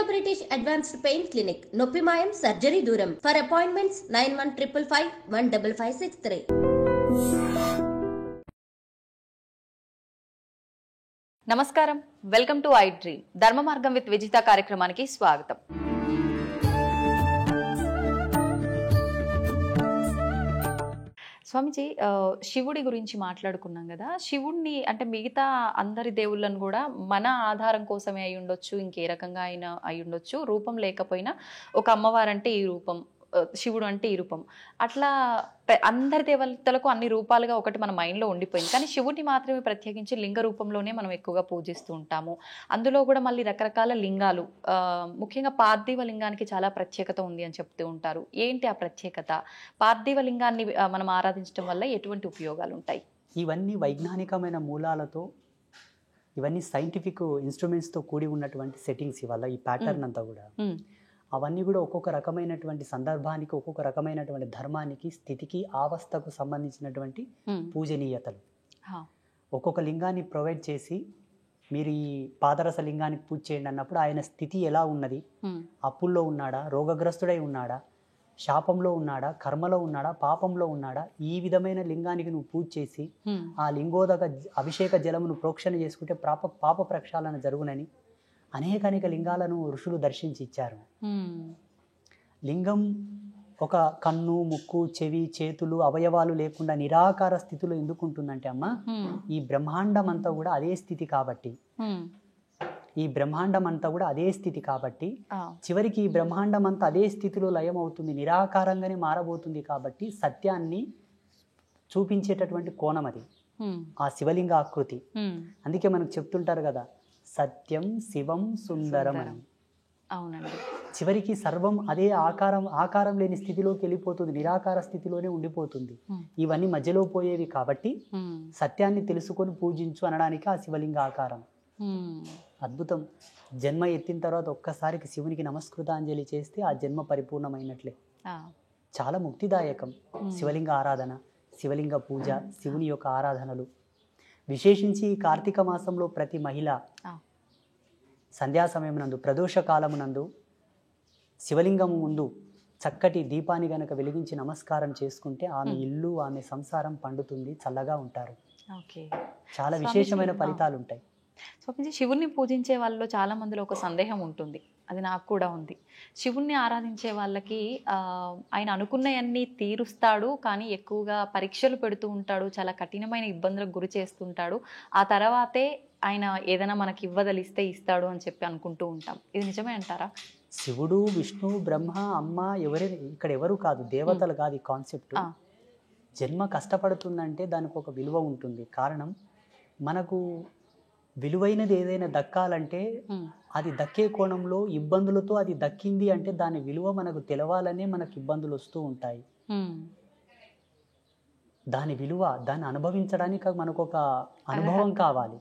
Melo British Advanced Pain Clinic, Noppimayam Surgery Duram. For appointments 9155515563. నమస్కారం, welcome to I dream. ధర్మ మార్గం with Vijitha కార్యక్రమానికి స్వాగతం. స్వామిజీ, శివుడి గురించి మాట్లాడుకున్నాం కదా. శివుడిని అంటే మిగతా అందరి దేవుళ్ళను కూడా మన ఆధారం కోసమే అయి ఉండొచ్చు, ఇంకే రకంగా అయినా అయి ఉండొచ్చు. రూపం లేకపోయినా ఒక అమ్మవారంటే ఈ రూపం, శివుడు అంటే ఈ రూపం, అట్లా అందరి దేవతలకు అన్ని రూపాలుగా ఒకటి మన మైండ్లో ఉండిపోయింది. కానీ శివుడిని మాత్రమే ప్రత్యేకించి లింగ రూపంలోనే మనం ఎక్కువగా పూజిస్తూ ఉంటాము. అందులో కూడా మళ్ళీ రకరకాల లింగాలు, ముఖ్యంగా పార్థివ లింగానికి చాలా ప్రత్యేకత ఉంది అని చెప్తూ ఉంటారు. ఏంటి ఆ ప్రత్యేకత? పార్థివ లింగాన్ని మనం ఆరాధించడం వల్ల ఎటువంటి ఉపయోగాలు ఉంటాయి? ఇవన్నీ వైజ్ఞానికమైన మూలాలతో, ఇవన్నీ సైంటిఫిక్ ఇన్స్ట్రుమెంట్స్తో కూడి ఉన్నటువంటి సెట్టింగ్స్. ఇవాళ ఈ ప్యాటర్న్ అంతా కూడా అవన్నీ కూడా ఒక్కొక్క రకమైనటువంటి సందర్భానికి, ఒక్కొక్క రకమైనటువంటి ధర్మానికి, స్థితికి, అవస్థకు సంబంధించినటువంటి పూజనీయతలు. ఒక్కొక్క లింగాన్ని ప్రొవైడ్ చేసి మీరు ఈ పాదరస లింగానికి పూజ చేయండి అన్నప్పుడు ఆయన స్థితి ఎలా ఉన్నది, అప్పుల్లో ఉన్నాడా, రోగగ్రస్తుడై ఉన్నాడా, శాపంలో ఉన్నాడా, కర్మలో ఉన్నాడా, పాపంలో ఉన్నాడా, ఈ విధమైన లింగానికి నువ్వు పూజ చేసి ఆ లింగోదక అభిషేక జలమును ప్రోక్షణ చేసుకుంటే పాప ప్రక్షాళన జరుగునని అనేక లింగాలను ఋషులు దర్శించి ఇచ్చారు. లింగం ఒక కన్ను, ముక్కు, చెవి, చేతులు, అవయవాలు లేకుండా నిరాకార స్థితిలో ఎందుకు ఉంటుందంటే అమ్మ, ఈ బ్రహ్మాండం అంతా కూడా అదే స్థితి కాబట్టి, చివరికి ఈ బ్రహ్మాండం అంతా అదే స్థితిలో లయం అవుతుంది, నిరాకారంగానే మారబోతుంది. కాబట్టి సత్యాన్ని చూపించేటటువంటి కోణం అది ఆ శివలింగ ఆకృతి. అందుకే మనకు చెప్తుంటారు కదా, సత్యం శివం సుందరం అని. అవునండి. చివరికి సర్వం అదే ఆకారం లేని స్థితిలోకి వెళ్ళిపోతుంది, నిరాకార స్థితిలోనే ఉండిపోతుంది. ఇవన్నీ మధ్యలో పోయేవి కాబట్టి సత్యాన్ని తెలుసుకొని పూజించు అనడానికి ఆ శివలింగ ఆకారం. అద్భుతం. జన్మ ఎత్తిన తర్వాత ఒక్కసారికి శివునికి నమస్కృతాంజలి చేస్తే ఆ జన్మ పరిపూర్ణమైనట్లే. చాలా ముక్తిదాయకం శివలింగ ఆరాధన, శివలింగ పూజ, శివుని యొక్క ఆరాధనలు. విశేషించి ఈ కార్తీక మాసంలో ప్రతి మహిళ సంధ్యా సమయమునందు, ప్రదోష కాలమునందు శివలింగము ముందు చక్కటి దీపాన్ని గనక వెలిగించి నమస్కారం చేసుకుంటే ఆమె ఇల్లు, ఆమె సంసారం పండుతుంది, చల్లగా ఉంటారు. చాలా విశేషమైన ఫలితాలు ఉంటాయి. స్వామిజీ, శివుణ్ణి పూజించే వాళ్ళలో చాలా మందిలో ఒక సందేహం ఉంటుంది, అది నాకు కూడా ఉంది. శివుణ్ణి ఆరాధించే వాళ్ళకి ఆయన అనుకున్నవన్నీ తీరుస్తాడు, కానీ ఎక్కువగా పరీక్షలు పెడుతూ ఉంటాడు, చాలా కఠినమైన ఇబ్బందులకు గురి చేస్తుంటాడు, ఆ తర్వాతే ఆయన ఏదైనా మనకి ఇవ్వదలిస్తే ఇస్తాడు అని చెప్పి అనుకుంటూ ఉంటాం. ఇది నిజమే అంటారా? శివుడు, విష్ణు, బ్రహ్మ, అమ్మ ఇక్కడ ఎవరు కాదు, దేవతలు కాదు ఈ కాన్సెప్ట్. జన్మ కష్టపడుతుందంటే దానికి ఒక విలువ ఉంటుంది. కారణం, మనకు విలువైనది ఏదైనా దక్కాలంటే అది దక్కే కోణంలో ఇబ్బందులతో అది దక్కింది అంటే దాని విలువ మనకు తెలవాలనే మనకు ఇబ్బందులు వస్తూ ఉంటాయి. దాని విలువ, దాన్ని అనుభవించడానికి మనకు ఒక అనుభవం కావాలి,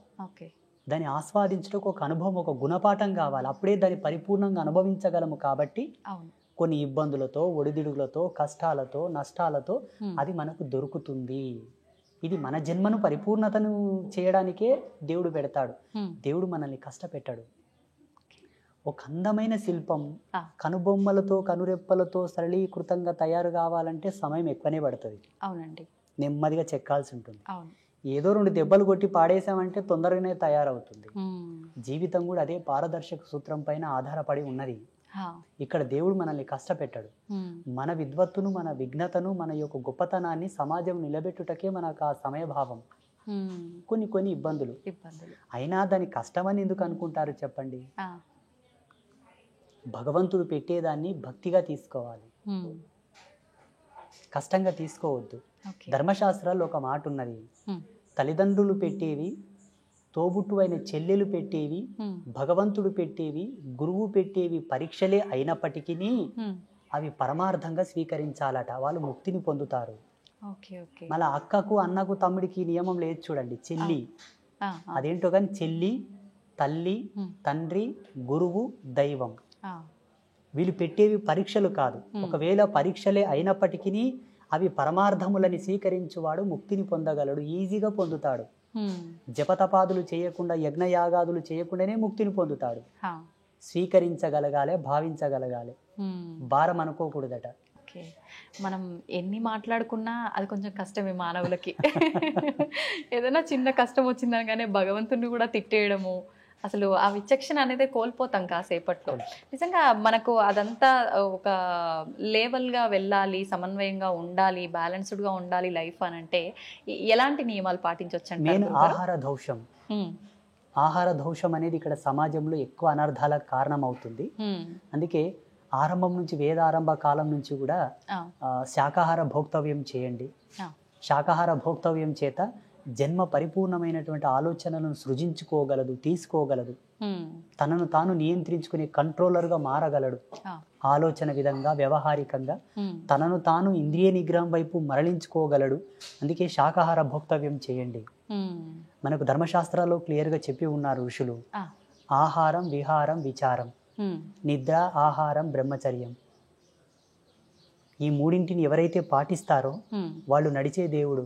దాన్ని ఆస్వాదించడానికి ఒక అనుభవం, ఒక గుణపాఠం కావాలి. అప్పుడే దాన్ని పరిపూర్ణంగా అనుభవించగలము. కాబట్టి కొన్ని ఇబ్బందులతో, ఒడిదుడుగులతో, కష్టాలతో, నష్టాలతో అది మనకు దొరుకుతుంది. ఇది మన జన్మను పరిపూర్ణతను చేయడానికే దేవుడు పెడతాడు. దేవుడు మనల్ని కష్టపెట్టాడు. ఒక అందమైన శిల్పం కనుబొమ్మలతో, కనురెప్పలతో సరళీకృతంగా తయారు కావాలంటే సమయం ఎక్కువనే పడుతుంది. అవునండి. నెమ్మదిగా చెక్కాల్సి ఉంటుంది. ఏదో 2 దెబ్బలు కొట్టి పాడేసామంటే తొందరగానే తయారవుతుంది. జీవితం కూడా అదే పారదర్శక సూత్రం పైన ఆధారపడి ఉన్నది. ఇక్కడ దేవుడు మనల్ని కష్టపెట్టాడు. మన విద్వత్తును, మన విఘ్నతను, మన యొక్క గొప్పతనాన్ని సమాజం నిలబెట్టుటకే మనకు ఆ సమయభావం. కొన్ని ఇబ్బందులు అయినా దాని కష్టమని ఎందుకు అనుకుంటారు చెప్పండి? భగవంతుడు పెట్టేదాన్ని భక్తిగా తీసుకోవాలి, కష్టంగా తీసుకోవద్దు. ధర్మశాస్త్రాల్లో ఒక మాట ఉన్నది, తల్లిదండ్రులు పెట్టేవి, తోబుట్టువైన చెల్లెలు పెట్టేవి, భగవంతుడు పెట్టేవి, గురువు పెట్టేవి పరీక్షలే అయినప్పటికీ అవి పరమార్థంగా స్వీకరించాలట, వాళ్ళు ముక్తిని పొందుతారు. మళ్ళీ అక్కకు, అన్నకు, తమ్ముడికి నియమం లేదు చూడండి, చెల్లి, అదేంటో కానీ చెల్లి, తల్లి, తండ్రి, గురువు, దైవం, వీళ్ళు పెట్టేవి పరీక్షలు కాదు. ఒకవేళ పరీక్షలే అయినప్పటికీ అవి పరమార్థములని స్వీకరించువాడు ముక్తిని పొందగలడు, ఈజీగా పొందుతాడు. జపతపాదులు చేయకుండా, యజ్ఞయాగాదులు చేయకుండానే ముక్తిని పొందుతాడు. స్వీకరించగలగాలి, భావించగలగాలి. భారం అనుకోకూడదట. ఓకే, మనం ఎన్ని మాట్లాడుకున్నా అది కొంచెం కష్టమే మానవులకి. ఏదైనా చిన్న కష్టం వచ్చిందనగానే భగవంతుని కూడా తిట్టేయడము, అసలు ఆ విచక్షణ అనేది కోల్పోతాం కాసేపట్లో. నిజంగా మనకు అదంతా ఒక లేవల్గా వెళ్ళాలి, సమన్వయంగా ఉండాలి, బ్యాలెన్స్డ్గా ఉండాలి లైఫ్ అని అంటే ఎలాంటి నియమాలు పాటించవచ్చు? మెయిన్ ఆహార దోషం. ఆహార దోషం అనేది ఇక్కడ సమాజంలో ఎక్కువ అనర్థాలకు కారణం అవుతుంది. అందుకే ఆరంభం నుంచి, వేదారంభ కాలం నుంచి కూడా శాకాహార భోక్తవ్యం చేయండి. శాకాహార భోక్తవ్యం చేత జన్మ పరిపూర్ణమైనటువంటి ఆలోచనలను సృజించుకోగలదు, తీసుకోగలదు, తనను తాను నియంత్రించుకునే కంట్రోలర్గా మారగలడు. ఆలోచన విధంగా, వ్యవహారికంగా తనను తాను ఇంద్రియ నిగ్రహం వైపు మరలించుకోగలడు. అందుకే శాకాహార భోక్తవ్యం చేయండి. మనకు ధర్మశాస్త్రాల్లో క్లియర్గా చెప్పి ఉన్నారు ఋషులు. ఆహారం, విహారం, విచారం, నిద్ర, ఆహారం, బ్రహ్మచర్యం. ఈ మూడింటిని ఎవరైతే పాటిస్తారో వాళ్ళు నడిచే దేవుడు.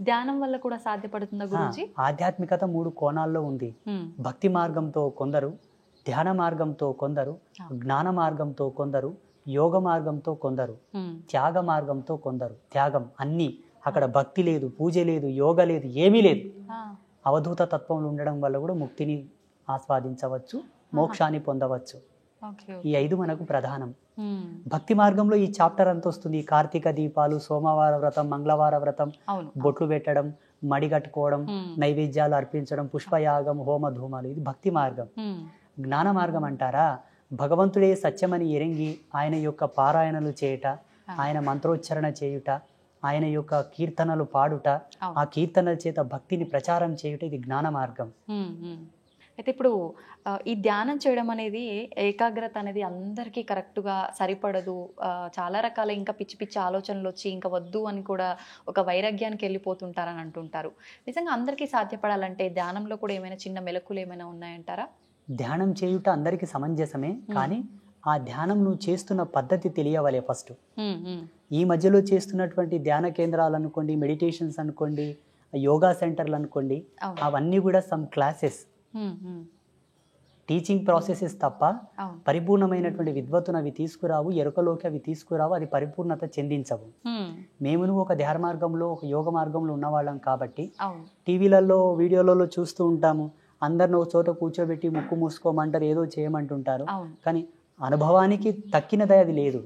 ధ్యానం వల్ల కూడా సాధ్యపడుతుందా గురూజీ? ఆధ్యాత్మికత 3 కోణాల్లో ఉంది. భక్తి మార్గంతో కొందరు, ధ్యాన మార్గంతో కొందరు, జ్ఞాన మార్గంతో కొందరు, యోగ మార్గంతో కొందరు, త్యాగ మార్గంతో కొందరు. త్యాగం అన్నీ, అక్కడ భక్తి లేదు, పూజ లేదు, యోగ లేదు, ఏమీ లేదు. అవధూత తత్వంలో ఉండడం వల్ల కూడా ముక్తిని ఆస్వాదించవచ్చు, మోక్షాన్ని పొందవచ్చు. ఈ 5 మనకు ప్రధానం. భక్తి మార్గంలో ఈ చాప్టర్ అంత వస్తుంది. కార్తీక దీపాలు, సోమవార వ్రతం, మంగళవార వ్రతం, బొట్లు పెట్టడం, మడి కట్టుకోవడం, నైవేద్యాలు అర్పించడం, పుష్పయాగం, హోమ ధూమాలు, ఇది భక్తి మార్గం. జ్ఞాన మార్గం అంటారా? భగవంతుడే సత్యమని ఎరంగి ఆయన యొక్క పారాయణలు చేయుట, ఆయన మంత్రోచ్చరణ చేయుట, ఆయన యొక్క కీర్తనలు పాడుట, ఆ కీర్తనల చేత భక్తిని ప్రచారం చేయుట, ఇది జ్ఞాన మార్గం. అయితే ఇప్పుడు ఈ ధ్యానం చేయడం అనేది, ఏకాగ్రత అనేది అందరికీ కరెక్ట్గా సరిపడదు. చాలా రకాల ఇంకా పిచ్చి పిచ్చి ఆలోచనలు వచ్చి ఇంకా వద్దు అని కూడా ఒక వైరాగ్యానికి వెళ్ళిపోతుంటారని అంటుంటారు. నిజంగా అందరికీ సాధ్యపడాలంటే ధ్యానంలో కూడా ఏమైనా చిన్న మెలకులు ఏమైనా ఉన్నాయంటారా? ధ్యానం చేయుట అందరికీ సమంజసమే, కానీ ఆ ధ్యానం నువ్వు చేస్తున్న పద్ధతి తెలియవలే ఫస్ట్. ఈ మధ్యలో చేస్తున్నటువంటి ధ్యాన కేంద్రాలు అనుకోండి, మెడిటేషన్స్ అనుకోండి, యోగా సెంటర్లు అనుకోండి, అవన్నీ కూడా సమ్ క్లాసెస్, టీచింగ్ ప్రాసెసెస్ తప్ప పరిపూర్ణమైనటువంటి విద్వత్తును అవి తీసుకురావు, ఎరుకలోకి అవి తీసుకురావు, అది పరిపూర్ణత చెందించవు. మేము ఒక ధ్యాన మార్గంలో, ఒక యోగ మార్గంలో ఉన్నవాళ్ళం కాబట్టి టీవీలలో, వీడియోలలో చూస్తూ ఉంటాము. అందరిని ఒక చోట కూర్చోబెట్టి ముక్కు మూసుకోమంటారు, ఏదో చేయమంటుంటారు, కానీ అనుభవానికి తక్కినదే అది లేదు.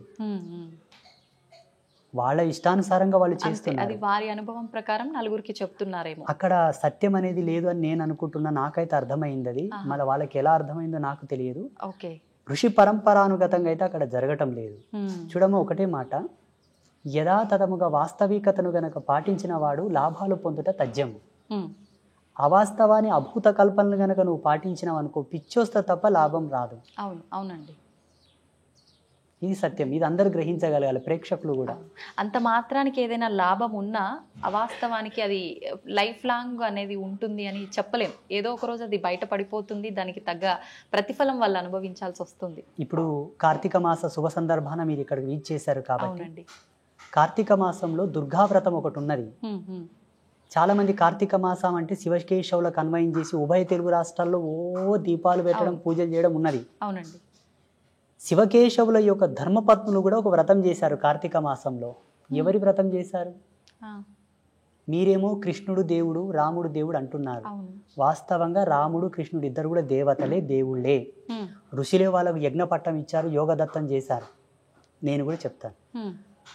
వాళ్ళ ఇష్టానుసారంగా వాళ్ళు చేస్తున్నారు. అది వారి అనుభవం ప్రకారం నలుగురికి చెప్తున్నారేమో. అక్కడ సత్యం అనేది లేదు అని నేను అనుకుంటున్నా. నాకైతే అర్థమైంది అది. మళ్ళీ వాళ్ళకి ఎలా అర్థమైందో నాకు తెలియదు. ఋషి పరంపరానుగతంగా అయితే అక్కడ జరగటం లేదు. చూడము, ఒకటే మాట, యథాతథముగా వాస్తవికతను గనక పాటించిన వాడు లాభాలు పొందుట తథ్యము. అవాస్తవాన్ని, అభూత కల్పనలు గనక నువ్వు పాటించినావు అనుకో, పిచ్చోస్త తప్ప లాభం రాదు. అవునండి, ఇది సత్యం. ఇది అందరు గ్రహించగలగాలి, ప్రేక్షకులు కూడా. అంత మాత్రానికి ఏదైనా లాభం ఉన్నా అవాస్తవానికి అది లైఫ్ లాంగ్ అనేది ఉంటుంది అని చెప్పలేం. ఏదో ఒక రోజు అది బయట పడిపోతుంది, దానికి తగ్గ ప్రతిఫలం వాళ్ళు అనుభవించాల్సి వస్తుంది. ఇప్పుడు కార్తీక మాస శుభ సందర్భాన మీరు ఇక్కడికి వీచ్ చేశారు కాబట్టి, కార్తీక మాసంలో దుర్గావ్రతం ఒకటి ఉన్నది. చాలా మంది కార్తీక మాసం అంటే శివకేశవులకు అన్వయం చేసి ఉభయ తెలుగు రాష్ట్రాల్లో దీపాలు పెట్టడం, పూజలు చేయడం ఉన్నది. అవునండి. శివకేశవుల యొక్క ధర్మపత్నులు కూడా ఒక వ్రతం చేశారు కార్తీక మాసంలో. ఎవరి వ్రతం చేశారు? మీరేమో కృష్ణుడు దేవుడు, రాముడు దేవుడు అంటున్నారు. వాస్తవంగా రాముడు, కృష్ణుడు ఇద్దరు కూడా దేవతలే, దేవుళ్ళే. ఋషులే వాళ్ళకు యజ్ఞ పట్టం ఇచ్చారు, యోగదత్తం చేశారు. నేను కూడా చెప్తాను.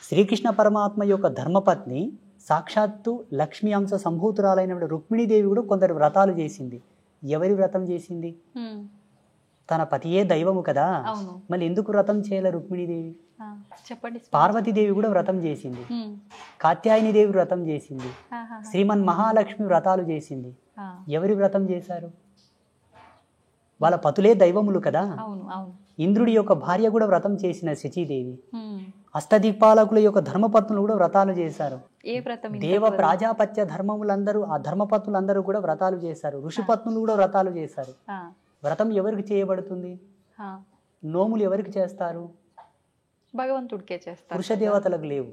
శ్రీకృష్ణ పరమాత్మ యొక్క ధర్మపత్ని సాక్షాత్తు లక్ష్మీ అంశ సంభూతురాలైన రుక్మిణీదేవి కూడా కొందరు వ్రతాలు చేసింది. ఎవరి వ్రతం చేసింది? తన పతియే దైవము కదా, మళ్ళీ ఎందుకు వ్రతం చేయాలి రుక్మిణీదేవి? చెప్పండి. పార్వతీదేవి కూడా వ్రతం చేసింది, కాత్యాయని దేవి వ్రతం చేసింది, శ్రీమన్ మహాలక్ష్మి వ్రతాలు చేసింది. ఎవరి వ్రతం చేశారు? వాళ్ళ పతులే దైవములు కదా. ఇంద్రుడి యొక్క భార్య కూడా వ్రతం చేసిన శచీదేవి. అష్టదీపాలకుల యొక్క ధర్మపత్నులు కూడా వ్రతాలు చేశారు. దేవ ప్రాజాపత్య ధర్మములందరూ, ఆ ధర్మపత్నులందరూ కూడా వ్రతాలు చేశారు. ఋషిపత్నులు కూడా వ్రతాలు చేశారు. వ్రతం ఎవరికి చేయబడుతుంది? నోములు ఎవరికి చేస్తారు? భగవంతుడికే చేస్తారు, పురుష దేవతలకు లేవు.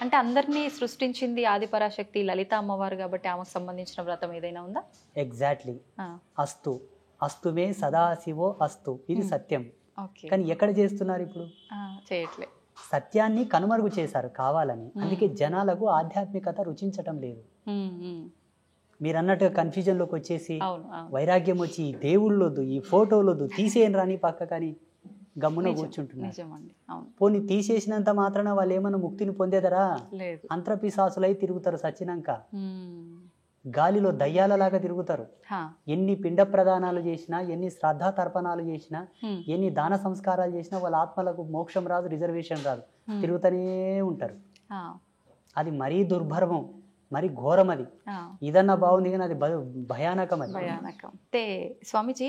అంటే అందరినీ సృష్టించింది ఆదిపరాశక్తి లలిత అమ్మవారు కాబట్టి ఆమెకు సంబంధించిన వ్రతం ఏదైనా ఉందా? ఎగ్జాక్ట్లీ. అస్తు అస్తుమే సదాశివో అస్తు, ఇది సత్యం. ఓకే. కానీ ఎక్కడ చేస్తున్నారు ఇప్పుడు? చేయట్లే. సత్యాన్ని కనుమరుగు చేశారు కావాలని. అందుకే జనాలకు ఆధ్యాత్మికత రుచించటం లేదు. మీరు అన్నట్టు కన్ఫ్యూజన్లోకి వచ్చేసి వైరాగ్యం వచ్చి ఈ దేవుళ్ళొద్దు, ఈ ఫోటోలొద్దు, తీసేయని రాని పక్క కానీ గమ్మున కూర్చుంటున్నారు. పోనీ తీసేసినంత మాత్రాన వాళ్ళు ఏమన్నా ముక్తిని పొందేదరా? అంత్రపిశాసులై తిరుగుతారు సచ్చినాక, గాలిలో దయ్యాలలాగా తిరుగుతారు. ఎన్ని పిండ ప్రదానాలు చేసినా, ఎన్ని శ్రద్ధా తర్పణాలు చేసినా, ఎన్ని దాన సంస్కారాలు చేసినా వాళ్ళ ఆత్మలకు మోక్షం రాదు, రిజర్వేషన్ రాదు, తిరుగుతూనే ఉంటారు. అది మరీ దుర్భర్మం, మరి ఘోరం. అది ఇదన్నా బాగుంది కానీ అది భయానకం. అది భయానకం. అయితే స్వామీజీ,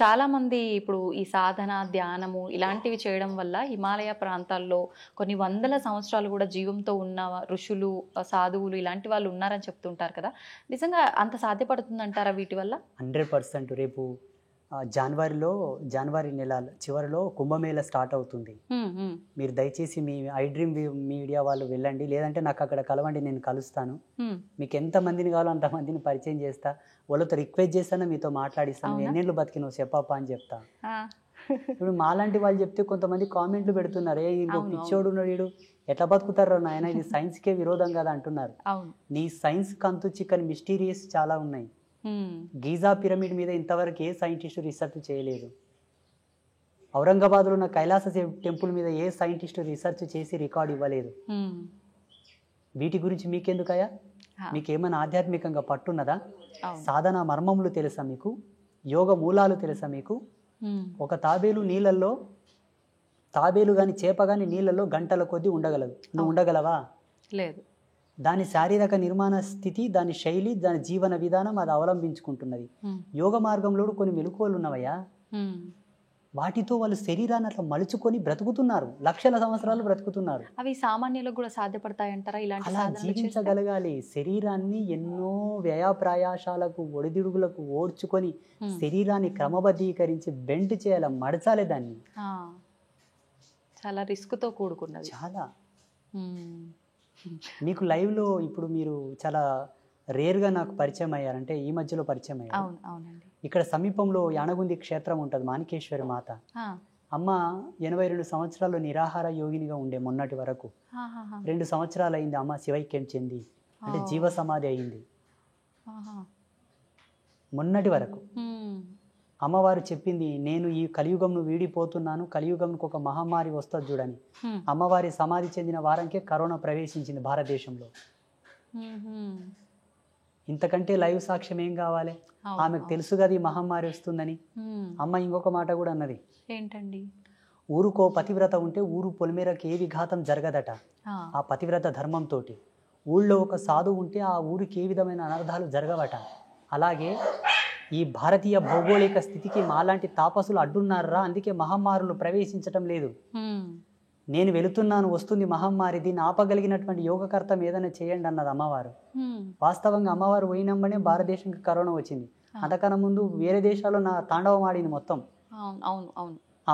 చాలా మంది ఇప్పుడు ఈ సాధన, ధ్యానము ఇలాంటివి చేయడం వల్ల హిమాలయ ప్రాంతాల్లో కొన్ని వందల సంవత్సరాలు కూడా జీవంతో ఉన్న ఋషులు, సాధువులు ఇలాంటి వాళ్ళు ఉన్నారని చెప్తుంటారు కదా, నిజంగా అంత సాధ్యపడుతుందంటారా వీటి వల్ల? 100%. రేపు జనవరి నెల చివరిలో కుంభమేళ స్టార్ట్ అవుతుంది. మీరు దయచేసి మీ ఐ డ్రీమ్ మీడియా వాళ్ళు వెళ్ళండి, లేదంటే నాకు అక్కడ కలవండి, నేను కలుస్తాను. మీకు ఎంత మందిని కావాలో అంత మందిని పరిచయం చేస్తా, వాళ్ళతో రిక్వెస్ట్ చేస్తాను, మీతో మాట్లాడిస్తాను, ఎన్నేళ్ళు బతికినావు చెప్పప్ప అని చెప్తా. ఇప్పుడు మాలాంటి వాళ్ళు చెప్తే కొంతమంది కామెంట్లు పెడుతున్నారు, పిచ్చోడు వీడు ఎట్లా బతుకుతారో నాయన, ఇది సైన్స్కే విరోధం కదా అంటున్నారు. నీ సైన్స్ కంతు చిక్కని మిస్టీరియస్ చాలా ఉన్నాయి. గీజా పిరమిడ్ మీద ఇంతవరకు ఏ సైంటిస్టు రీసెర్చ్ చేయలేదు. ఔరంగాబాద్లో ఉన్న కైలాస టెంపుల్ మీద ఏ సైంటిస్టు రీసెర్చ్ చేసి రికార్డు ఇవ్వలేదు. వీటి గురించి మీకెందుకయ్యా? మీకేమైనా ఆధ్యాత్మికంగా పట్టున్నదా? సాధన మర్మములు తెలుసా మీకు? యోగ మూలాలు తెలుసా మీకు? ఒక తాబేలు కానీ చేప కానీ నీళ్ళల్లో గంటల కొద్దీ ఉండగలదు. నువ్వు ఉండగలవా? లేదు. దాని శారీరక నిర్మాణ స్థితి, దాని శైలి, దాని జీవన విధానం అది అవలంబించుకుంటున్నది. యోగ మార్గంలో కొన్ని మెలకువలు ఉన్నవయ్యా, వాటితో వాళ్ళు శరీరాన్ని అట్లా మలుచుకొని బ్రతుకుతున్నారు, లక్షల సంవత్సరాలు బ్రతుకుతున్నారు. అవి సామాన్యులకు కూడా సాధ్యపడతాయంటారా? అలా జీవించగలగాలి. శరీరాన్ని ఎన్నో వ్యయప్రయాసాలకు, ఒడిదుడుగులకు ఓడ్చుకొని శరీరాన్ని క్రమబద్ధీకరించి బెండ్ చేయాలి, మడచాలి దాన్ని. చాలా రిస్క్తో కూడుకున్నది. చాలా. మీకు లైవ్లో ఇప్పుడు మీరు చాలా రేర్గా నాకు పరిచయం అయ్యారంటే ఈ మధ్యలో పరిచయం అయ్యారు. ఇక్కడ సమీపంలో యానగుంది క్షేత్రం ఉంటుంది, మాణికేశ్వరి మాత. అమ్మ 82 సంవత్సరాలు నిరాహార యోగినిగా ఉండే మొన్నటి వరకు. 2 సంవత్సరాలు అయింది అమ్మ శివైక్యం చెంది, అంటే జీవ సమాధి అయింది. మొన్నటి వరకు అమ్మవారు చెప్పింది, నేను ఈ కలియుగంను వీడిపోతున్నాను, కలియుగంకు ఒక మహమ్మారి వస్తుంది చూడని. అమ్మవారి సమాధి చెందిన వారంకే కరోనా ప్రవేశించింది భారతదేశంలో. ఇంతకంటే లైవ్ సాక్ష్యం ఏం కావాలి? ఆమెకు తెలుసు కదా ఈ మహమ్మారి వస్తుందని. అమ్మ ఇంకొక మాట కూడా అన్నది, ఏంటండి? ఊరుకో పతివ్రత ఉంటే ఊరు పొలిమేరకు ఏ విఘాతం జరగదట. ఆ పతివ్రత ధర్మంతో ఊళ్ళో ఒక సాధువు ఉంటే ఆ ఊరికి ఏ విధమైన అనర్థాలు జరగవట. అలాగే ఈ భారతీయ భౌగోళిక స్థితికి మాలాంటి తాపసులు అడ్డున్నారా, అందుకే మహమ్మారులు ప్రవేశించటం లేదు. నేను వెళుతున్నాను, వస్తుంది మహమ్మారి, దీన్ని ఆపగలిగినటువంటి యోగకర్తం ఏదైనా చేయండి అన్నది అమ్మవారు. వాస్తవంగా అమ్మవారు పోయినమ్మనే భారతదేశంకి కరోనా వచ్చింది. అంతకన్నా ముందు వేరే దేశాల్లో నా తాండవం ఆడింది మొత్తం.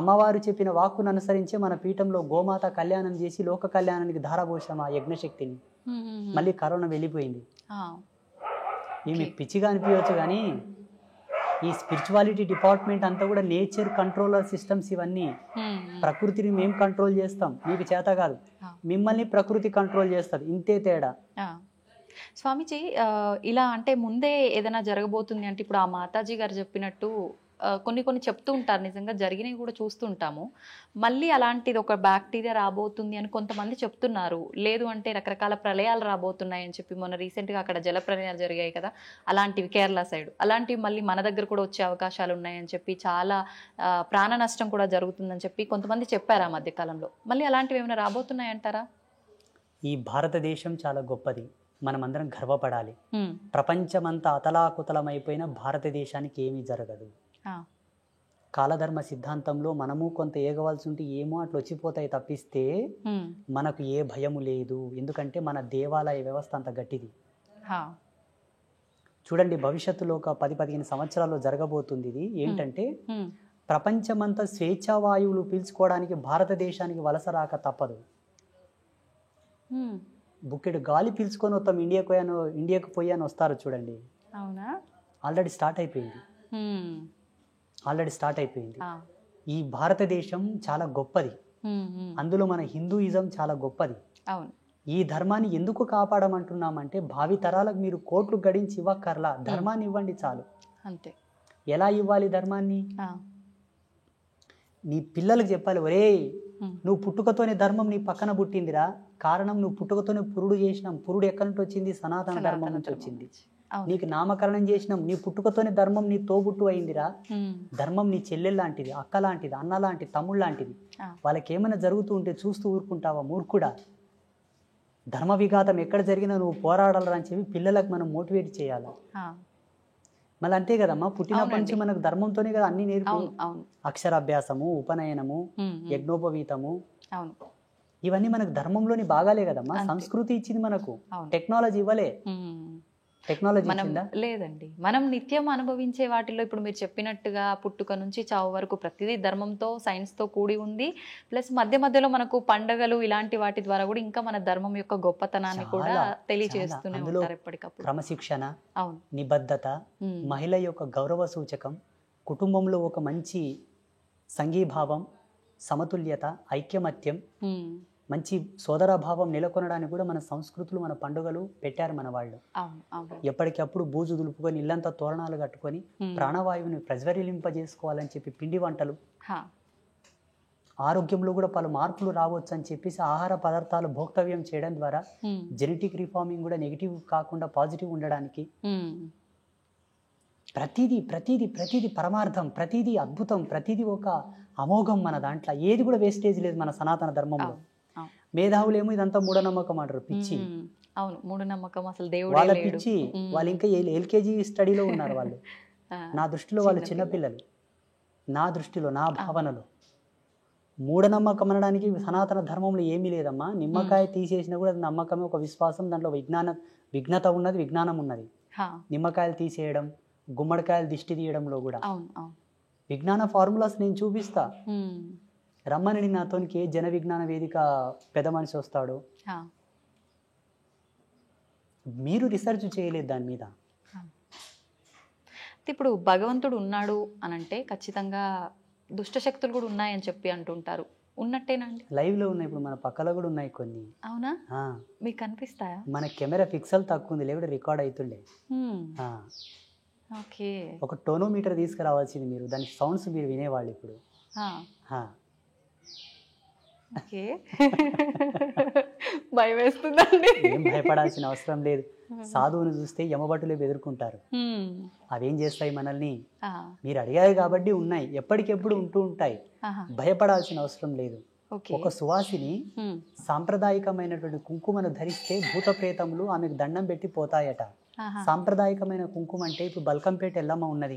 అమ్మవారు చెప్పిన వాక్కును అనుసరించే మన పీఠంలో గోమాత కళ్యాణం చేసి లోక కళ్యాణానికి ధారపోసాం ఆ యజ్ఞశక్తిని. మళ్ళీ కరోనా వెళ్ళిపోయింది. ఈమె పిచ్చిగా అనిపించవచ్చు కానీ ఈ స్పిరిచువాలిటీ డిపార్ట్మెంట్ అంతా కూడా నేచర్ కంట్రోలర్ సిస్టమ్స్ ఇవన్నీ. ప్రకృతిని మేము కంట్రోల్ చేస్తాం, మీకు చేత కాదు. మిమ్మల్ని ప్రకృతి కంట్రోల్ చేస్తుంది, ఇంతే తేడా. స్వామీజీ, ఇలా అంటే ముందే ఏదైనా జరగబోతుంది అంటే ఇప్పుడు ఆ మాతాజీ గారు చెప్పినట్టు కొన్ని చెప్తూ ఉంటారు, నిజంగా జరిగినవి కూడా చూస్తుంటాము. మళ్ళీ అలాంటిది ఒక బ్యాక్టీరియా రాబోతుంది అని కొంతమంది చెప్తున్నారు. లేదు అంటే రకరకాల ప్రళయాలు రాబోతున్నాయి అని చెప్పి మొన్న రీసెంట్గా అక్కడ జల ప్రళయాలు జరిగాయి కదా, అలాంటివి కేరళ సైడ్, అలాంటివి మళ్ళీ మన దగ్గర కూడా వచ్చే అవకాశాలు ఉన్నాయని చెప్పి, చాలా ప్రాణ నష్టం కూడా జరుగుతుందని చెప్పి కొంతమంది చెప్పారు ఆ మధ్యకాలంలో. మళ్ళీ అలాంటివి ఏమైనా రాబోతున్నాయంటారా? ఈ భారతదేశం చాలా గొప్పది, మనమందరం గర్వపడాలి. ప్రపంచమంతా అతలాకుతలమైపోయిన భారతదేశానికి ఏమీ జరగదు. కాలధర్మ సిద్ధాంతంలో మనము కొంత ఏగవలసి ఉంటే ఏమో అట్లా వచ్చిపోతాయి తప్పిస్తే మనకు ఏ భయము లేదు. ఎందుకంటే మన దేవాలయ వ్యవస్థ అంత గట్టిది. చూడండి, భవిష్యత్తులో ఒక 10-15 సంవత్సరాల్లో జరగబోతుంది ఇది. ఏంటంటే ప్రపంచమంతా స్వేచ్ఛావాయువులు పీల్చుకోవడానికి భారతదేశానికి వలస రాక తప్పదు. బుక్కెడు గాలి పీల్చుకొని వస్తాం, ఇండియాకు పోయాను వస్తారు చూడండి. అవునా? ఆల్రెడీ స్టార్ట్ అయిపోయింది. ఆల్రెడీ స్టార్ట్ అయిపోయింది. ఆ. ఈ భారతదేశం చాలా గొప్పది, అందులో మన హిందూయిజం చాలా గొప్పది. అవును. ఈ ధర్మాన్ని ఎందుకు కాపాడమంటున్నామంటే భావి తరాలకు మీరు కోట్లు గడించి ఇవ్వక్కర్లా, ధర్మాన్ని ఇవ్వండి చాలు. అంతే. ఎలా ఇవ్వాలి ధర్మాన్ని? ఆ. నీ పిల్లలకు చెప్పాలి, ఒరే నువ్వు పుట్టుకతోనే ధర్మం నీ పక్కన పుట్టిందిరా, కారణం నువ్వు పుట్టుకతోనే పురుడు చేసినాం. పురుడు ఎక్కడి నుంచి వచ్చింది? సనాతన ధర్మం నుంచి వచ్చింది. నీకు నామకరణం చేసినాం, నీ పుట్టుకతోనే ధర్మం నీ తోబుట్టు అయిందిరా. ధర్మం నీ చెల్లెలు లాంటిది, అక్క లాంటిది, అన్న లాంటిది, తమ్ముడు లాంటిది. వాళ్ళకి ఏమైనా జరుగుతూ ఉంటే చూస్తూ ఊరుకుంటావా మూర్ఖుడా? ధర్మ విఘాతం ఎక్కడ జరిగినా నువ్వు పోరాడాలని అని చెప్పి పిల్లలకు మనం మోటివేట్ చేయాలి. మళ్ళీ అంతే కదమ్మా, పుట్టినప్పటి నుంచి మనకు ధర్మంతోనే కదా అన్ని నేర్పి, అక్షరాభ్యాసము, ఉపనయనము, యజ్ఞోపవీతము, ఇవన్నీ మనకు ధర్మంలోని భాగాలే కదమ్మా. సంస్కృతి ఇచ్చింది మనకు, టెక్నాలజీ ఇవ్వలే. టెక్నాలజీ లేదండి. మనం నిత్యం అనుభవించే వాటిలో ఇప్పుడు మీరు చెప్పినట్టుగా పుట్టుక నుంచి చావు వరకు ప్రతిదీ ధర్మంతో, సైన్స్తో కూడి ఉంది. ప్లస్ మధ్య మధ్యలో మనకు పండుగలు ఇలాంటి వాటి ద్వారా కూడా ఇంకా మన ధర్మం యొక్క గొప్పతనాన్ని కూడా తెలియజేస్తూనే ఉంటారు ఎప్పటికప్పుడు. క్రమశిక్షణ, అవును, నిబద్ధత, మహిళ యొక్క గౌరవ సూచకం, కుటుంబంలో ఒక మంచి సంఘీభావం, సమతుల్యత, ఐక్యమత్యం, మంచి సోదరభావం నెలకొనడానికి కూడా మన సంస్కృతులు, మన పండుగలు పెట్టారు మన వాళ్ళు. ఎప్పటికప్పుడు బూజు దులుపుకొని ఇల్లంతా తోరణాలు కట్టుకొని ప్రాణవాయువుని ప్రజ్వరిలింపజేసుకోవాలని చెప్పి పిండి వంటలు, ఆరోగ్యంలో కూడా పలు మార్పులు రావచ్చు అని చెప్పేసి ఆహార పదార్థాలు భోక్తవ్యం చేయడం ద్వారా జెనెటిక్ రిఫార్మింగ్ కూడా నెగిటివ్ కాకుండా పాజిటివ్ ఉండడానికి ప్రతిదీ ప్రతిదీ ప్రతిదీ పరమార్థం, ప్రతిదీ అద్భుతం, ప్రతిదీ ఒక అమోఘం. మన దాంట్లో ఏది కూడా వేస్టేజ్ లేదు మన సనాతన ధర్మంలో. మేధావులేమో ఇదంతా మూఢనమ్మకం అంటారు, పిచ్చి. అవును, మూఢనమ్మకం, అసలు దేవుడు వాళ్ళ పిచ్చి. వాళ్ళు ఇంకా ఎల్కేజీ స్టడీలో ఉన్నారు వాళ్ళు. నా దృష్టిలో వాళ్ళు చిన్నపిల్లలు, నా దృష్టిలో, నా భావనలో. మూఢనమ్మకం అనడానికి సనాతన ధర్మంలో ఏమీ లేదమ్మా. నిమ్మకాయ తీసేసినా కూడా నమ్మకమే, ఒక విశ్వాసం. దాంట్లో విఘ్నత ఉన్నది, విజ్ఞానం ఉన్నది. నిమ్మకాయలు తీసేయడం, గుమ్మడికాయలు దిష్టి తీయడంలో కూడా విజ్ఞాన ఫార్ములాస్ నేను చూపిస్తా. రమ్మని నాతోనికి జన విజ్ఞాన వేదిక పెద్ద మనిషి వస్తాడు, మీరు రీసెర్చ్ చేయలేదు దాని మీద. ఇప్పుడు భగవంతుడు ఉన్నాడు అని అంటే ఖచ్చితంగా దుష్టశక్తులు కూడా ఉన్నాయని చెప్పి అంటుంటారు. ఉన్నట్టేనండి? లైవ్ లో ఉన్నాయి, ఇప్పుడు మన పక్కలో కూడా ఉన్నాయి కొన్ని. అవునా? మీకు కనిపిస్తాయా? మన కెమెరా పిక్సెల్ తక్కువ ఉంది, లేకపోతే రికార్డ్ అవుతుండే. ఓకే. ఒక టోనోమీటర్ తీసుకురావాల్సింది మీరు, దాని సౌండ్స్ మీరు వినేవాళ్ళు ఇప్పుడు. ఓకే. భయం వేస్తుందండి. ఏం భయపడాల్సిన అవసరం లేదు. సాధువుని చూస్తే యమభటులే బెదురుకుంటారు. అవేం చేస్తాయి మనల్ని? మీరు అడిగారు కాబట్టి ఉన్నాయి, ఎప్పటికెప్పుడు ఉంటూ ఉంటాయి, భయపడాల్సిన అవసరం లేదు. ఒక సువాసిని సాంప్రదాయకమైనటువంటి కుంకుమను ధరిస్తే భూత ప్రేతములు ఆమెకు దండం పెట్టి పోతాయట. సాంప్రదాయకమైన కుంకుమ అంటే ఇప్పుడు బల్కంపేట ఎల్లమ్మ ఉన్నది,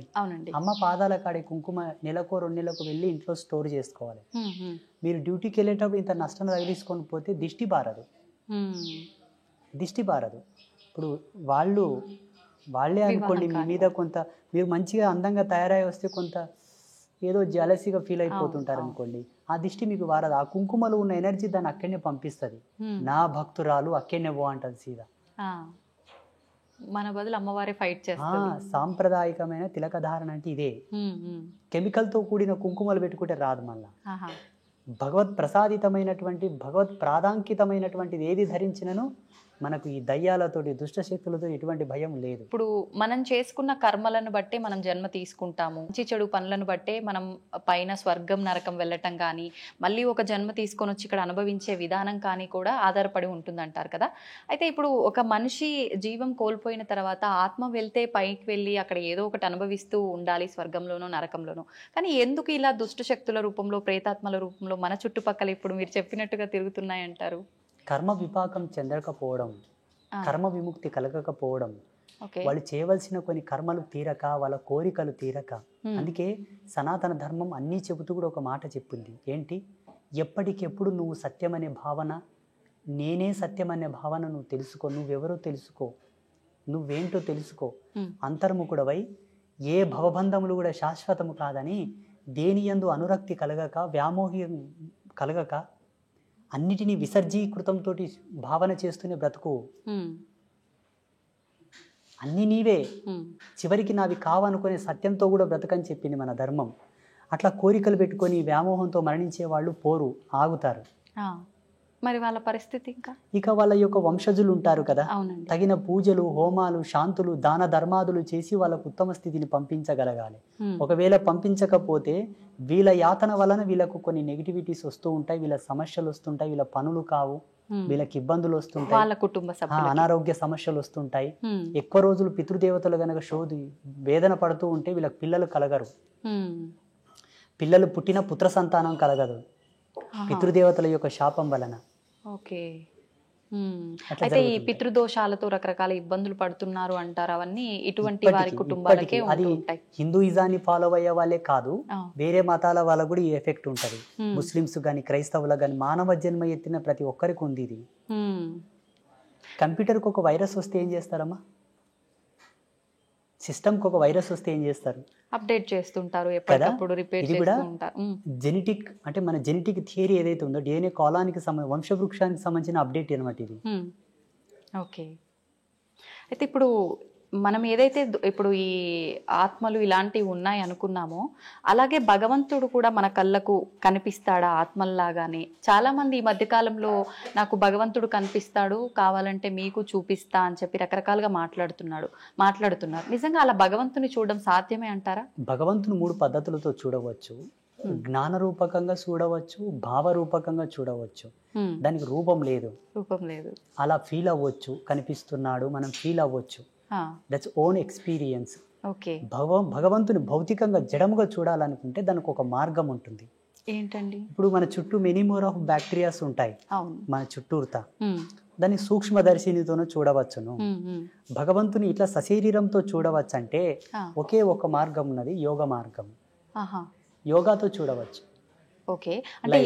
అమ్మ పాదాల కాడే కుంకుమ నెలకు 2 నెలలకు వెళ్ళి ఇంట్లో స్టోర్ చేసుకోవాలి. మీరు డ్యూటీకి వెళ్ళేటప్పుడు ఇంత నష్టం తగిలించుకొని పోతే దిష్టి బారదు. ఇప్పుడు వాళ్ళే అనుకోండి మీ మీద కొంత, మీరు మంచిగా అందంగా తయారై వస్తే కొంత ఏదో జలసీగా ఫీల్ అయిపోతుంటారు అనుకోండి, ఆ దిష్టి మీకు వారదు. ఆ కుంకుమలో ఉన్న ఎనర్జీ దాన్ని అక్కడనే పంపిస్తుంది. నా భక్తురాలు అక్కడనే పో అంటది సీదా. మన బదులు అమ్మవారే ఫైట్ చేస్తారు. సాంప్రదాయకమైన తిలకధారణ అంటే ఇదే. కెమికల్ తో కూడిన కుంకుమలు పెట్టుకుంటే రాదు. మళ్ళా భగవత్ ప్రసాదితమైనటువంటి, భగవత్ ప్రాధాంకితమైనటువంటిది ఏది ధరించినను మనకు ఈ దయ్యాలతోటి, దుష్టశక్తులతో ఎటువంటి భయం లేదు. ఇప్పుడు మనం చేసుకున్న కర్మలను బట్టే మనం జన్మ తీసుకుంటాము. మంచి చెడు పనులను బట్టే మనం పైన స్వర్గం నరకం వెళ్ళటం కానీ, మళ్ళీ ఒక జన్మ తీసుకొని వచ్చి ఇక్కడ అనుభవించే విధానం కానీ కూడా ఆధారపడి ఉంటుందంటారు కదా. అయితే ఇప్పుడు ఒక మనిషి జీవం కోల్పోయిన తర్వాత ఆత్మ వెళ్తే పైకి వెళ్ళి అక్కడ ఏదో ఒకటి అనుభవిస్తూ ఉండాలి, స్వర్గంలోనో నరకంలోనో. కానీ ఎందుకు ఇలా దుష్టశక్తుల రూపంలో, ప్రేతాత్మల రూపంలో మన చుట్టుపక్కల ఇప్పుడు మీరు చెప్పినట్టుగా తిరుగుతున్నాయంటారు? కర్మ విపాకం చెందకపోవడం, కర్మ విముక్తి కలగకపోవడం, వాళ్ళు చేయవలసిన కొన్ని కర్మలు తీరక, వాళ్ళ కోరికలు తీరక. అందుకే సనాతన ధర్మం అన్నీ చెబుతూ కూడా ఒక మాట చెప్పింది. ఏంటి? ఎప్పటికెప్పుడు నువ్వు సత్యమనే భావన, నేనే సత్యమనే భావన నువ్వు తెలుసుకో. నువ్వెవరో తెలుసుకో, నువ్వేంటో తెలుసుకో. అంతర్ముఖుడవై ఏ భవబంధములు కూడా శాశ్వతము కాదని, దేని యందు అనురక్తి కలగక, వ్యామోహం కలగక, అన్నిటినీ విసర్జీకృతంతో భావన చేస్తూనే బ్రతుకు. అన్నీ నీవే, ఉమ్, చివరికి నావి కావనుకునే సత్యంతో కూడా బ్రతకని చెప్పింది మన ధర్మం. అట్లా కోరికలు పెట్టుకొని వ్యామోహంతో మరణించే వాళ్ళు పోరు, ఆగుతారు. ఆ, మరి వాళ్ళ పరిస్థితి ఇంకా. ఇక వాళ్ళ యొక్క వంశజులు ఉంటారు కదా, అవునండి. తగిన పూజలు, హోమాలు, శాంతులు, దాన ధర్మాదులు చేసి వాళ్ళకు ఉత్తమ స్థితిని పంపించగలగాలి. ఉమ్, ఒకవేళ పంపించకపోతే వీళ్ళ యాతన వలన వీళ్ళకు కొన్ని నెగిటివిటీస్ వస్తూ ఉంటాయి, వీళ్ళ సమస్యలు వస్తుంటాయి, వీళ్ళ పనులు కావు, ఉమ్. వీళ్ళకి ఇబ్బందులు వస్తుంటాయి, వాళ్ళ కుటుంబ సభ్యులు. అనారోగ్య సమస్యలు వస్తుంటాయి. ఎక్కువ రోజులు పితృదేవతలు గనక వేదన పడుతూ ఉంటే వీళ్ళకి పిల్లలు కలగరు. పిల్లలు పుట్టిన పుత్ర సంతానం కలగదు, పితృదేవతల యొక్క శాపం వలన. ఓకే. అట్లా అయితే ఈ జరుగుతుంది. పితృదోషాలతో రకరకాల ఇబ్బందులు పడుతున్నారు అంటారు. అవన్నీ ఇటువంటి వారి ఇప్పటికీ కుటుంబాలకే అది ఉంటూ ఉంటాయి. హిందూయిజాన్ని ఫాలో అయ్యే వాళ్ళే కాదు, ఆ. వేరే మతాల వాళ్ళకు కూడా ఈ ఎఫెక్ట్ ఉంటుంది. Hmm. ముస్లిమ్స్ కానీ క్రైస్తవులకు కానీ మానవ జన్మ ఎత్తిన ప్రతి ఒక్కరికి ఉంది ఇది. కంప్యూటర్కి ఒక వైరస్ వస్తే ఏం చేస్తారమ్మా? సిస్టమ్కి ఒక వైరస్ వస్తే ఏం చేస్తారు? అప్డేట్ చేస్తుంటారు, ఎప్పటికప్పుడు రిపేర్ ఇది కూడా చేస్తూ ఉంటారు. జెనెటిక్ అంటే మన జెనెటిక్ థియరీ ఏదైతే ఉందో డిఎన్ఏ కాలానికి వంశవృక్షానికి సంబంధించిన అప్డేట్ అనమాట ఇది. ఓకే. అయితే ఇప్పుడు మనం ఏదైతే ఇప్పుడు ఈ ఆత్మలు ఇలాంటివి ఉన్నాయి అనుకున్నామో, అలాగే భగవంతుడు కూడా మన కళ్ళకు కనిపిస్తాడా ఆత్మల్లాగానే? చాలా మంది ఈ మధ్యకాలంలో నాకు భగవంతుడు కనిపిస్తాడు, కావాలంటే మీకు చూపిస్తా అని చెప్పి రకరకాలుగా మాట్లాడుతున్నారు. నిజంగా అలా భగవంతుని చూడడం సాధ్యమే అంటారా? భగవంతుని 3 పద్ధతులతో చూడవచ్చు. జ్ఞాన రూపకంగా చూడవచ్చు, భావ రూపకంగా చూడవచ్చు. దానికి రూపం లేదు. అలా ఫీల్ అవ్వచ్చు, కనిపిస్తున్నాడు, మనం ఫీల్ అవ్వచ్చు. That's own experience. ఓకే. భగవంతుని భౌతికంగా జడముగా చూడాలనుకుంటే దానికి ఒక మార్గం ఉంటుంది. ఏంటండి? ఇప్పుడు మన చుట్టూ మెనీ మోర్ ఆఫ్ బ్యాక్టీరియాస్ ఉంటాయి మన చుట్టూరుతా. ఉమ్, దాన్ని సూక్ష్మదర్శినితోనూ చూడవచ్చును. భగవంతుని ఇట్లా సశరీరంతో చూడవచ్చంటే ఒకే ఒక మార్గం ఉన్నది, యోగ మార్గం. యోగాతో చూడవచ్చు. ఓకే. అంటే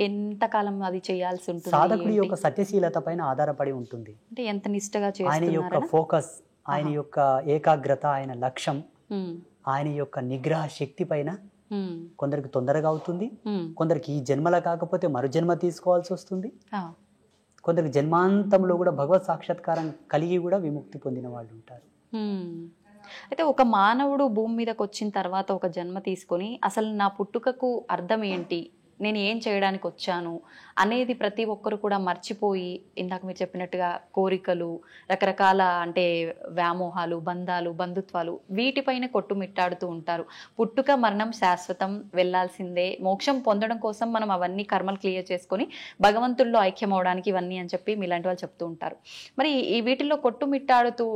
ఎంతకాలం అది చేయాల్సి ఉంటుంది? సాధకుడి యొక్క సత్యశీలత పైన ఆధారపడి ఉంటుంది. అంటే ఎంత నిష్టగా ఆయన యొక్క ఫోకస్, ఆయన యొక్క ఏకాగ్రత, ఆయన లక్ష్యం, ఆయన యొక్క నిగ్రహ శక్తి పైన. కొందరికి తొందరగా అవుతుంది, కొందరికి ఈ జన్మల కాకపోతే మరు జన్మ తీసుకోవాల్సి వస్తుంది, కొందరికి జన్మాంతంలో కూడా భగవత్ సాక్షాత్కారం కలిగి కూడా విముక్తి పొందిన వాళ్ళు ఉంటారు. అయితే ఒక మానవుడు భూమి మీదకి వచ్చిన తర్వాత ఒక జన్మ తీసుకొని అసలు నా పుట్టుకకు అర్థం ఏంటి, నేను ఏం చేయడానికి వచ్చాను అనేది ప్రతి ఒక్కరు కూడా మర్చిపోయి, ఇందాక మీరు చెప్పినట్టుగా కోరికలు, రకరకాల అంటే వ్యామోహాలు, బంధాలు, బంధుత్వాలు, వీటిపైన కొట్టుమిట్టాడుతూ ఉంటారు. పుట్టుక మరణం శాశ్వతం, వెళ్ళాల్సిందే, మోక్షం పొందడం కోసం మనం అవన్నీ కర్మలు క్లియర్ చేసుకొని భగవంతుల్లో ఐక్యం అవడానికి ఇవన్నీ అని చెప్పి మీలాంటి వాళ్ళు చెప్తూ ఉంటారు. మరి ఈ వీటిల్లో కొట్టుమిట్టాడుతూ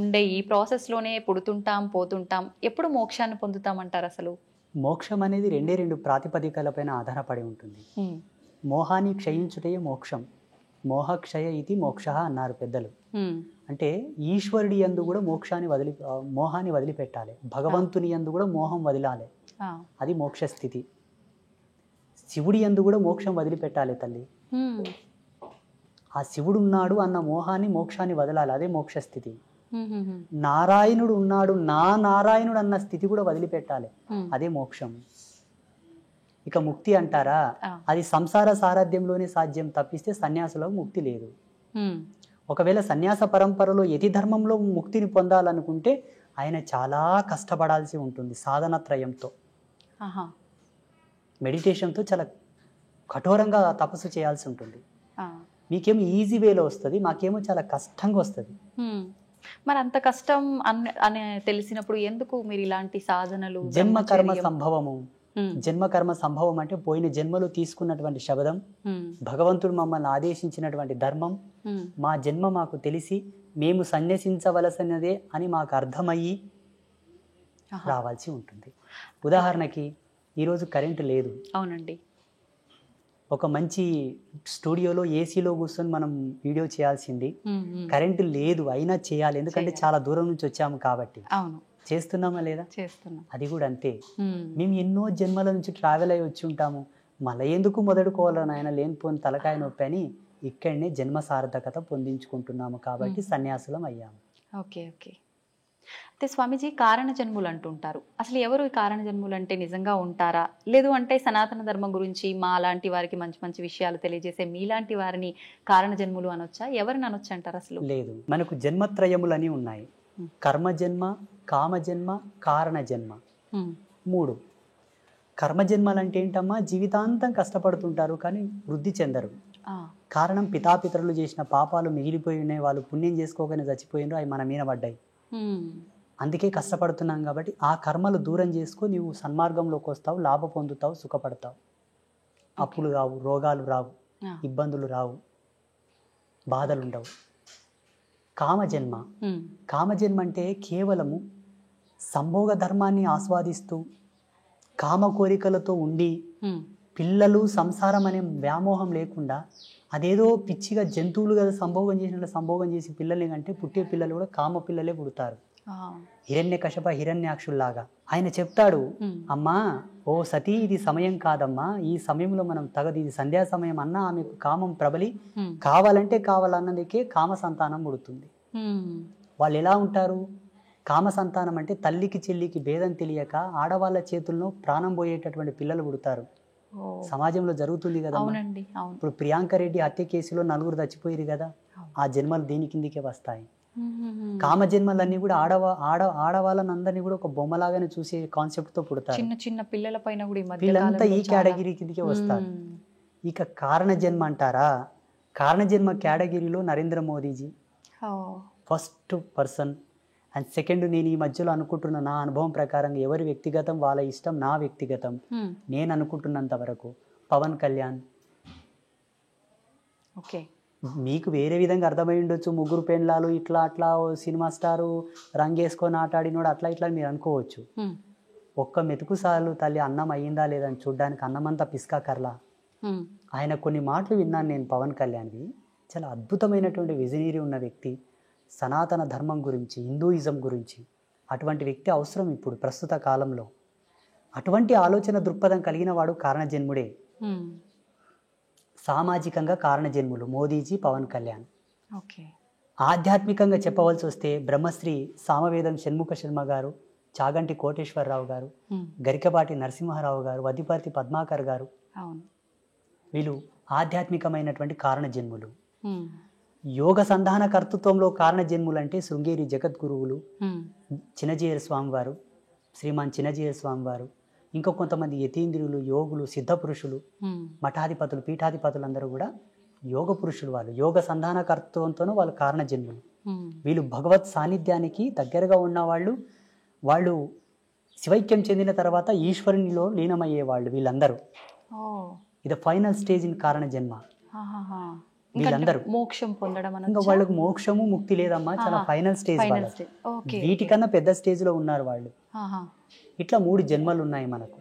ఉండే ఈ ప్రాసెస్లోనే పుడుతుంటాం, పోతుంటాం, ఎప్పుడు మోక్షాన్ని పొందుతామంటారు? అసలు మోక్షం అనేది 2 ప్రాతిపదికలపైన ఆధారపడి ఉంటుంది. మోహాన్ని క్షయించుటే మోక్షం, మోహక్షయ ఇది మోక్ష అన్నారు పెద్దలు. అంటే ఈశ్వరుడి యందు కూడా మోహాన్ని వదిలిపెట్టాలి, భగవంతుని యందు కూడా మోహం వదిలాలి, అది మోక్ష స్థితి. శివుడి యందు కూడా మోక్షం వదిలిపెట్టాలి తల్లి. ఆ శివుడు ఉన్నాడు అన్న మోహాన్ని, మోక్షాన్ని వదలాలి, అదే మోక్ష స్థితి. నారాయణుడు ఉన్నాడు, నా నారాయణుడు అన్న స్థితి కూడా వదిలిపెట్టాలి, అదే మోక్షం. ఇక ముక్తి అంటారా, అది సంసార సారథ్యంలోనే సాధ్యం తప్పిస్తే సన్యాసులకు ముక్తి లేదు. ఒకవేళ సన్యాస పరంపరలో యతి ధర్మంలో ముక్తిని పొందాలనుకుంటే ఆయన చాలా కష్టపడాల్సి ఉంటుంది, సాధనత్రయంతో, మెడిటేషన్తో చాలా కఠోరంగా తపస్సు చేయాల్సి ఉంటుంది. మీకేమో ఈజీ వేలో వస్తుంది, మాకేమో చాలా కష్టంగా వస్తుంది. మరి అంత కష్టం అని తెలిసినప్పుడు ఎందుకు మీరు ఇలాంటి సాధనలు? జన్మకర్మ సంభవము. జన్మకర్మ సంభవం అంటే పోయిన జన్మలో తీసుకున్నటువంటి శబదం, భగవంతుడు మమ్మల్ని ఆదేశించినటువంటి ధర్మం, మా జన్మ మాకు తెలిసి మేము సన్యసించవలసినదే అని మాకు అర్థమయ్యి రావాల్సి ఉంటుంది. ఉదాహరణకి ఈరోజు కరెంటు లేదు. అవునండి. ఒక మంచి స్టూడియోలో ఏసీలో కూర్చొని మనం వీడియో చేయాల్సింది, కరెంటు లేదు అయినా చేయాలి, ఎందుకంటే చాలా దూరం నుంచి వచ్చాము కాబట్టి. చేస్తున్నామా లేదా? చేస్తున్నాం. అది కూడా అంతే. మేము ఎన్నో జన్మల నుంచి ట్రావెల్ అయ్యి వచ్చి ఉంటాము, మళ్ళీ ఎందుకు మొదలుకోవాలని ఆయన లేనిపోని తలకాయ నొప్పి అని ఇక్కడనే జన్మ సార్థకత పొందించుకుంటున్నాము కాబట్టి సన్యాసులం అయ్యాము. ఓకే. ఓకే. అయితే స్వామీజీ, కారణ జన్ములు అంటుంటారు. అసలు ఎవరు ఈ కారణ జన్ములు అంటే నిజంగా ఉంటారా? లేదు అంటే సనాతన ధర్మం గురించి మా లాంటి వారికి మంచి మంచి విషయాలు తెలియజేసే మీలాంటి వారిని కారణ జన్ములు అనొచ్చా? ఎవరిని అనొచ్చు అంటారు? అసలు లేదు, మనకు జన్మత్రయములని ఉన్నాయి. కర్మజన్మ, కామజన్మ, కారణజన్మ. 3 కర్మజన్మలు అంటే ఏంటమ్మా? జీవితాంతం కష్టపడుతుంటారు కానీ వృద్ధి చెందరు. కారణం పితాపితరులు చేసిన పాపాలు మిగిలిపోయి ఉన్నాయి, వాళ్ళు పుణ్యం చేసుకోగానే చచ్చిపోయినారు, అవి మన మీద పడ్డాయి. అందుకే కష్టపడుతున్నాం కాబట్టి ఆ కర్మలు దూరం చేసుకో, నీవు సన్మార్గంలోకి వస్తావు, లాభ పొందుతావు, సుఖపడతావు. అప్పులు రావు, రోగాలు రావు, ఇబ్బందులు రావు, బాధలు ఉండవు. కామజన్మ, కామజన్మ అంటే కేవలము సంభోగ ధర్మాన్ని ఆస్వాదిస్తూ కామ కోరికలతో ఉండి పిల్లలు సంసారం అనే వ్యామోహం లేకుండా అదేదో పిచ్చిగా జంతువులు కదా సంభోగం చేసినట్లు సంభోగం చేసి పిల్లల్ని కంటే పుట్టే పిల్లలు కూడా కామ పిల్లలే పుడతారు. హిరణ్యకశప హిరణ్యాక్షుల్లాగా. ఆయన చెప్తాడు, అమ్మా ఓ సతీ, ఇది సమయం కాదమ్మా, ఈ సమయంలో మనం తగదు, ఇది సంధ్యా సమయం అన్నా ఆమెకు కామం ప్రబలి కావాలంటే కావాలన్నదికే కామ సంతానం పుడుతుంది. వాళ్ళు ఎలా ఉంటారు? కామ సంతానం అంటే తల్లికి చెల్లికి భేదం తెలియక ఆడవాళ్ళ చేతుల్లో ప్రాణం పోయేటటువంటి పిల్లలు పుడతారు. సమాజంలో జరుగుతుంది కదా. ఇప్పుడు ప్రియాంక రెడ్డి హత్య కేసులో 4 చచ్చిపోయారు కదా, ఆ జన్మలు దీని కిందికే వస్తాయి. కామ జన్మలన్నీ కూడా ఆడవాళ్ళని అందరినీ కూడా ఒక బొమ్మలాగానే చూసే కాన్సెప్ట్ తో పుడతారు. చిన్న చిన్న పిల్లల పైన కూడా వీళ్ళంతా ఈ కేటగిరీ కిందికే వస్తారు. ఇక కారణ జన్మ అంటారా? కారణ జన్మ కేటగిరీలో Narendra Modiji first person. And second, నేను ఈ మధ్యలో అనుకుంటున్న నా అనుభవం ప్రకారం ఎవరి వ్యక్తిగతం వాళ్ళ ఇష్టం, నా వ్యక్తిగతం నేను అనుకుంటున్నంత వరకు పవన్ కళ్యాణ్. ఓకే, మీకు వేరే విధంగా అర్థమై ఉండొచ్చు, 3 పెండ్లాలు ఇట్లా అట్లా, సినిమా స్టారు రంగేసుకొని ఆటాడినోడు అట్లా ఇట్లా మీరు అనుకోవచ్చు. ఒక్క మెతుకు సార్లు తల్లి అన్నం అయ్యిందా లేదని చూడ్డానికి అన్నమంతా పిస్కా కర్లా. ఆయన కొన్ని మాటలు విన్నాను నేను పవన్ కళ్యాణ్వి, చాలా అద్భుతమైనటువంటి విజనరీ ఉన్న వ్యక్తి. సనాతన ధర్మం గురించి, హిందూయిజం గురించి అటువంటి వ్యక్తి అవసరం ఇప్పుడు ప్రస్తుత కాలంలో. అటువంటి ఆలోచన దృక్పథం కలిగిన వాడు కారణజన్ముడే. సామాజికంగా కారణజన్ములు మోదీజీ, పవన్ కళ్యాణ్. ఆధ్యాత్మికంగా చెప్పవలసి వస్తే బ్రహ్మశ్రీ సామవేదం షణ్ముఖ శర్మ గారు, చాగంటి కోటేశ్వరరావు గారు, గరికపాటి నరసింహారావు గారు, వద్దిపర్తి పద్మాకర్ గారు, వీళ్ళు ఆధ్యాత్మికమైనటువంటి కారణజన్ములు. యోగ సంధాన కర్తృత్వంలో కారణజన్ములు అంటే శృంగేరి జగద్గురువులు, చిన్నజీయర్ స్వామి వారు, శ్రీమాన్ చిన్నజీయర్ స్వామి వారు, ఇంకా కొంతమంది యతీంద్రులు, యోగులు, సిద్ధ పురుషులు, మఠాధిపతులు, పీఠాధిపతులు అందరూ కూడా యోగ పురుషులు. వాళ్ళు యోగ సంధాన కర్తృత్వంతోనూ వాళ్ళు కారణజన్ములు. వీళ్ళు భగవత్ సాన్నిధ్యానికి దగ్గరగా ఉన్నవాళ్ళు. వాళ్ళు శివైక్యం చెందిన తర్వాత ఈశ్వరునిలో లీనమయ్యేవాళ్ళు వీళ్ళందరూ. ఇది ఫైనల్ స్టేజ్ ఇన్ కారణజన్మ. వీళ్ళందరూ మోక్షం పొందడం, ఇంకా వాళ్ళకు మోక్షము ముక్తి లేదమ్మా, చాలా ఫైనల్ స్టేజ్. వీటికన్నా పెద్ద స్టేజ్ లో ఉన్నారు వాళ్ళు. ఇట్లా 3 జన్మలు ఉన్నాయి మనకు.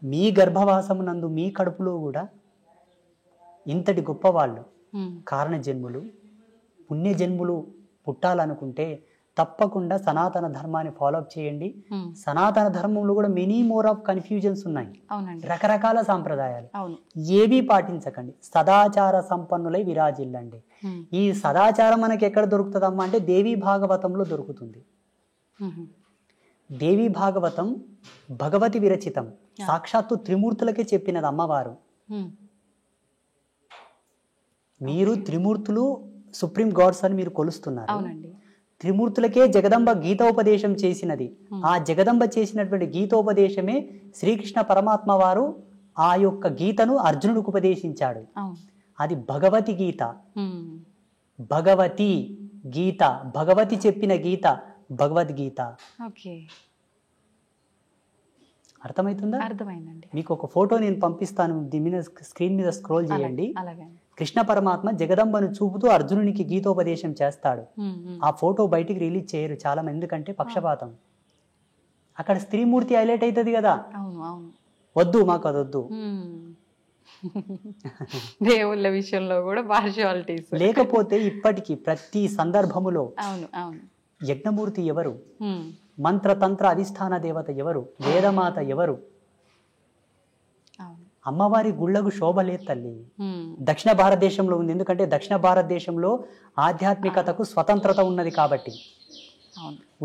మీ గర్భవాసమునందు మీ కడుపులో కూడా ఇంతటి గొప్ప వాళ్ళు కారణ జన్ములు, పుణ్య జన్ములు పుట్టాలనుకుంటే తప్పకుండా సనాతన ధర్మాన్ని ఫాలోఅప్ చేయండి. సనాతన ధర్మంలో కూడా మెనీ మోర్ ఆఫ్ కన్ఫ్యూజన్స్ ఉన్నాయి, రకరకాల సాంప్రదాయాలు. ఏవి పాటించకండి, సదాచార సంపన్నులై విరాజిల్లండి. ఈ సదాచారం మనకి ఎక్కడ దొరుకుతుందమ్మా అంటే దేవీ భాగవతంలో దొరుకుతుంది. దేవీ భాగవతం భగవతి విరచితం, సాక్షాత్తు త్రిమూర్తులకే చెప్పినది అమ్మవారు. మీరు త్రిమూర్తులు సుప్రీం గాడ్స్ అని మీరు కొలుస్తున్నారు. త్రిమూర్తులకే జగదంబ గీతోపదేశం చేసినది. ఆ జగదంబ చేసినటువంటి గీతోపదేశమే శ్రీకృష్ణ పరమాత్మ వారు ఆ యొక్క గీతను అర్జునుడికి ఉపదేశించాడు. అది భగవతి గీత. భగవతి గీత, భగవతి చెప్పిన గీత భగవద్గీత. అర్థమవుతుందా? అర్థమైందండి. మీకు ఒక ఫోటో నేను పంపిస్తాను, దీని మీద స్క్రీన్ మీద స్క్రోల్ చేయండి. కృష్ణ పరమాత్మ జగదంబను చూపుతూ అర్జునునికి గీతోపదేశం చేస్తాడు. ఆ ఫోటో బయటికి రిలీజ్ చేయరు చాలా మంది, ఎందుకంటే పక్షపాతం. అక్కడ స్త్రీమూర్తి హైలైట్ అవుతుంది కదా, వద్దు మాకు అదొద్దు. దేవుళ్ళ విషయంలో కూడా పార్షియాలిటీస్. లేకపోతే ఇప్పటికీ ప్రతి సందర్భములో యజ్ఞమూర్తి ఎవరు, మంత్రతంత్ర అధిష్టాన దేవత ఎవరు, వేదమాత ఎవరు? అమ్మవారి గుళ్ళకు శోభ లేదు తల్లి. దక్షిణ భారతదేశంలో ఉంది, ఎందుకంటే దక్షిణ భారతదేశంలో ఆధ్యాత్మికతకు స్వతంత్రత ఉన్నది కాబట్టి.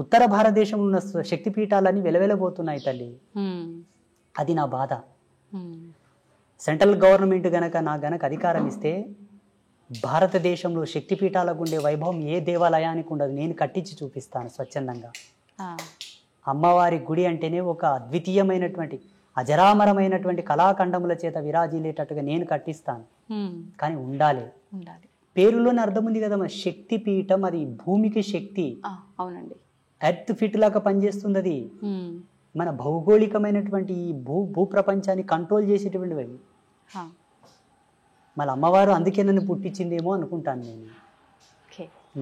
ఉత్తర భారతదేశంలో ఉన్న శక్తిపీఠాలన్నీ వెలవెలబోతున్నాయి తల్లి. అది నా బాధ. సెంట్రల్ గవర్నమెంట్ గనక నాకు అధికారం ఇస్తే భారతదేశంలో శక్తిపీఠాలకు ఉండే వైభవం ఏ దేవాలయానికి ఉండదు. నేను కట్టించి చూపిస్తాను స్వచ్ఛందంగా. అమ్మవారి గుడి అంటేనే ఒక అద్వితీయమైనటువంటి అజరామరమైనటువంటి కళాఖండముల చేత విరాజిల్లేటట్టుగా నేను కట్టిస్తాను. కానీ ఉండాలి. పేరులోనే అర్థం ఉంది కదా, మన శక్తి పీఠం, అది భూమికి శక్తి. అవునండి. ఎర్త్ ఫిట్ లాగా పనిచేస్తుంది అది. మన భౌగోళికమైనటువంటి ఈ భూప్రపంచాన్ని కంట్రోల్ చేసేటువంటివి అవి. మళ్ళీ అమ్మవారు అందుకే నన్ను పుట్టించిందేమో అనుకుంటాను నేను.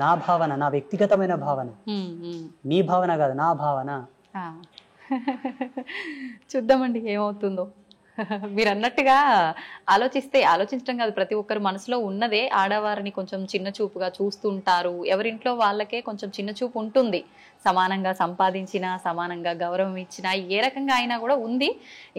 నా భావన, నా వ్యక్తిగతమైన భావన, మీ భావన కాదు, నా భావన. చూద్దామండి ఏమవుతుందో. మీరు అన్నట్టుగా ఆలోచించడం కాదు, ప్రతి ఒక్కరు మనసులో ఉన్నదే. ఆడవారిని కొంచెం చిన్న చూపుగా చూస్తుంటారు. ఎవరింట్లో వాళ్ళకే కొంచెం చిన్న చూపు ఉంటుంది. సమానంగా సంపాదించినా, సమానంగా గౌరవం ఇచ్చినా, ఏ రకంగా అయినా కూడా ఉంది.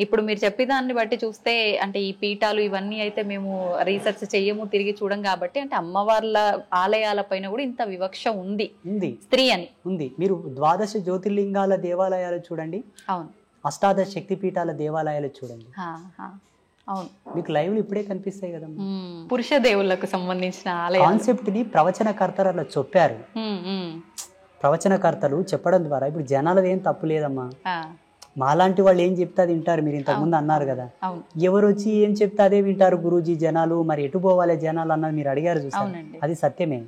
ఇప్పుడు మీరు చెప్పేదాన్ని బట్టి చూస్తే, అంటే ఈ పీఠాలు ఇవన్నీ అయితే మేము రీసెర్చ్ చెయ్యము, తిరిగి చూడం కాబట్టి, అంటే అమ్మవార్ల ఆలయాల పైన కూడా ఇంత వివక్ష ఉంది స్త్రీ అని ఉంది. మీరు ద్వాదశ జ్యోతిర్లింగాల దేవాలయాలు చూడండి, అవును, అష్టాదశ శక్తిపీఠాల దేవాలయాలు చూడండి, అవును, మీకు లైవ్లు ఇప్పుడే కనిపిస్తాయి కదా. పురుష దేవుళ్ళకు సంబంధించిన కాన్సెప్ట్ ని ప్రవచనకర్తలు అట్లా చెప్పారు. ప్రవచనకర్తలు చెప్పడం ద్వారా ఇప్పుడు జనాలది ఏం తప్పు లేదమ్మా. మాలాంటి వాళ్ళు ఏం చెప్తే అది వింటారు. మీరు ఇంతకుముందు అన్నారు కదా, ఎవరు వచ్చి ఏం చెప్తే అదే వింటారు గురూజీ జనాలు, మరి ఎటు పోవాలి జనాలు అన్నది మీరు అడిగారు చూసారు, అది సత్యమే.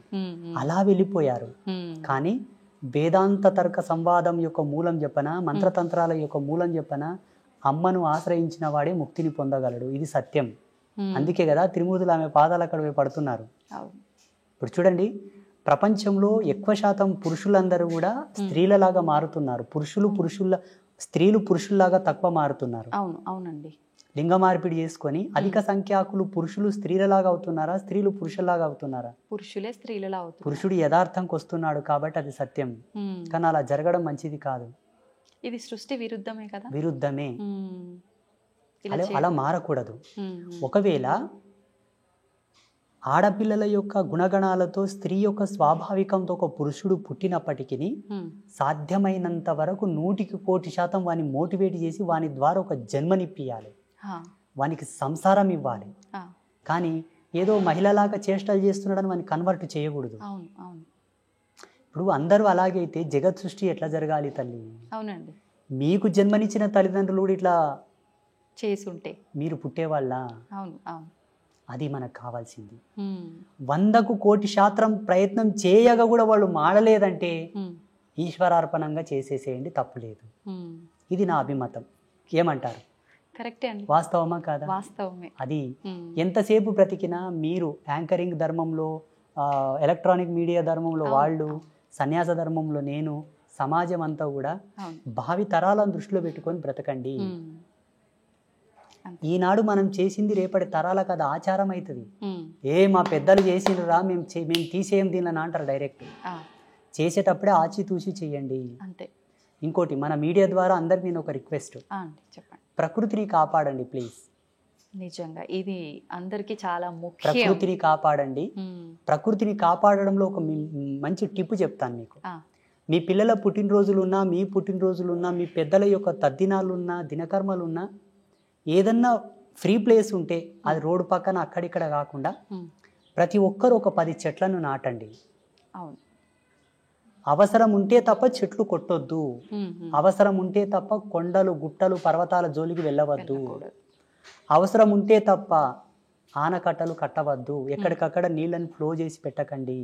అలా వెళ్ళిపోయారు. కానీ వేదాంత తర్క సంవాదం యొక్క మూలం చెప్పన, మంత్రతంత్రాల యొక్క మూలం చెప్పన, అమ్మను ఆశ్రయించిన వాడే ముక్తిని పొందగలడు. ఇది సత్యం. అందుకే కదా త్రిమూర్తులు ఆమె పాదాల అక్కడ పడుతున్నారు. ఇప్పుడు చూడండి, ప్రపంచంలో ఎక్కువ శాతం పురుషులందరూ కూడా స్త్రీలలాగా మారుతున్నారు. స్త్రీలు పురుషుల్లాగా తక్కువ మారుతున్నారు. అవునండి. లింగ మార్పిడి చేసుకొని అధిక సంఖ్యాకులు పురుషులు స్త్రీలలాగా అవుతున్నారా, స్త్రీలు పురుషుల్లాగా అవుతున్నారా? పురుషులే స్త్రీలలా అవుతున్నారు. పురుషుడు యథార్థంకి వస్తున్నాడు కాబట్టి అది సత్యం. కానీ అలా జరగడం మంచిది కాదు. ఇది సృష్టి విరుద్ధమే కదా. విరుద్ధమే. అలా మారకూడదు. ఒకవేళ ఆడపిల్లల యొక్క గుణగణాలతో స్త్రీ యొక్క స్వాభావికంతో ఒక పురుషుడు పుట్టినప్పటికీ సాధ్యమైనంత వరకు 100% వాని మోటివేట్ చేసి వాని ద్వారా ఒక జన్మనిప్పియాలి, వానికి సంసారం ఇవ్వాలి. కానీ ఏదో మహిళలాగా చేష్టలు చేస్తున్నాడని వాని కన్వర్ట్ చేయకూడదు. ఇప్పుడు అందరూ అలాగైతే జగత్ సృష్టి ఎట్లా జరగాలి తల్లి? అవునండి. మీకు జన్మనిచ్చిన తల్లిదండ్రులు కూడా ఇట్లా చేసుంటే మీరు పుట్టేవాళ్ళ? అవును, అవును. అది మనకు కావాల్సింది. 100% ప్రయత్నం చేయగా కూడా వాళ్ళు మాడలేదంటే ఈశ్వరార్పణంగా చేసేసేయండి, తప్పులేదు. ఇది నా అభిమతం. ఏమంటారు? కరెక్టే అండి. వాస్తవమా కాదా? వాస్తవమే. అది ఎంతసేపు బ్రతికినా మీరు యాంకరింగ్ ధర్మంలో, ఎలక్ట్రానిక్ మీడియా ధర్మంలో వాళ్ళు, సన్యాస ధర్మంలో నేను, సమాజం అంతా కూడా భావి తరాలను దృష్టిలో పెట్టుకొని బ్రతకండి. ఈనాడు మనం చేసింది రేపటి తరాలకు అది ఆచారం అవుతుంది. మా పెద్దలు చేసిండ్రా మేము తీసేయం దీనిని అంటారు డైరెక్ట్. చేసేటప్పుడే ఆచితూచి చెయ్యండి. ఇంకోటి, మన మీడియా ద్వారా అందరికి నేను ఒక రిక్వెస్ట్, చెప్పండి. ప్రకృతిని కాపాడండి ప్లీజ్. నిజంగా ఇది అందరికి చాలా ముఖ్యం. ప్రకృతిని కాపాడండి. ప్రకృతిని కాపాడడంలో ఒక మంచి టిప్పు చెప్తాను మీకు. మీ పిల్లల పుట్టినరోజులున్నా, మీ పుట్టినరోజులున్నా, మీ పెద్దల యొక్క తద్దినాలున్నా, దినకర్మలున్నా, ఏదన్నా ఫ్రీ ప్లేస్ ఉంటే అది రోడ్డు పక్కన అక్కడిక్కడ కాకుండా ప్రతి ఒక్కరు ఒక 10 చెట్లను నాటండి. అవును. అవసరం ఉంటే తప్ప చెట్లు కొట్టొద్దు. అవసరం ఉంటే తప్ప కొండలు, గుట్టలు, పర్వతాల జోలికి వెళ్ళవద్దు. అవసరం ఉంటే తప్ప ఆనకట్టలు కట్టవద్దు. ఎక్కడికక్కడ నీళ్ళని ఫ్లో చేసి పెట్టకండి.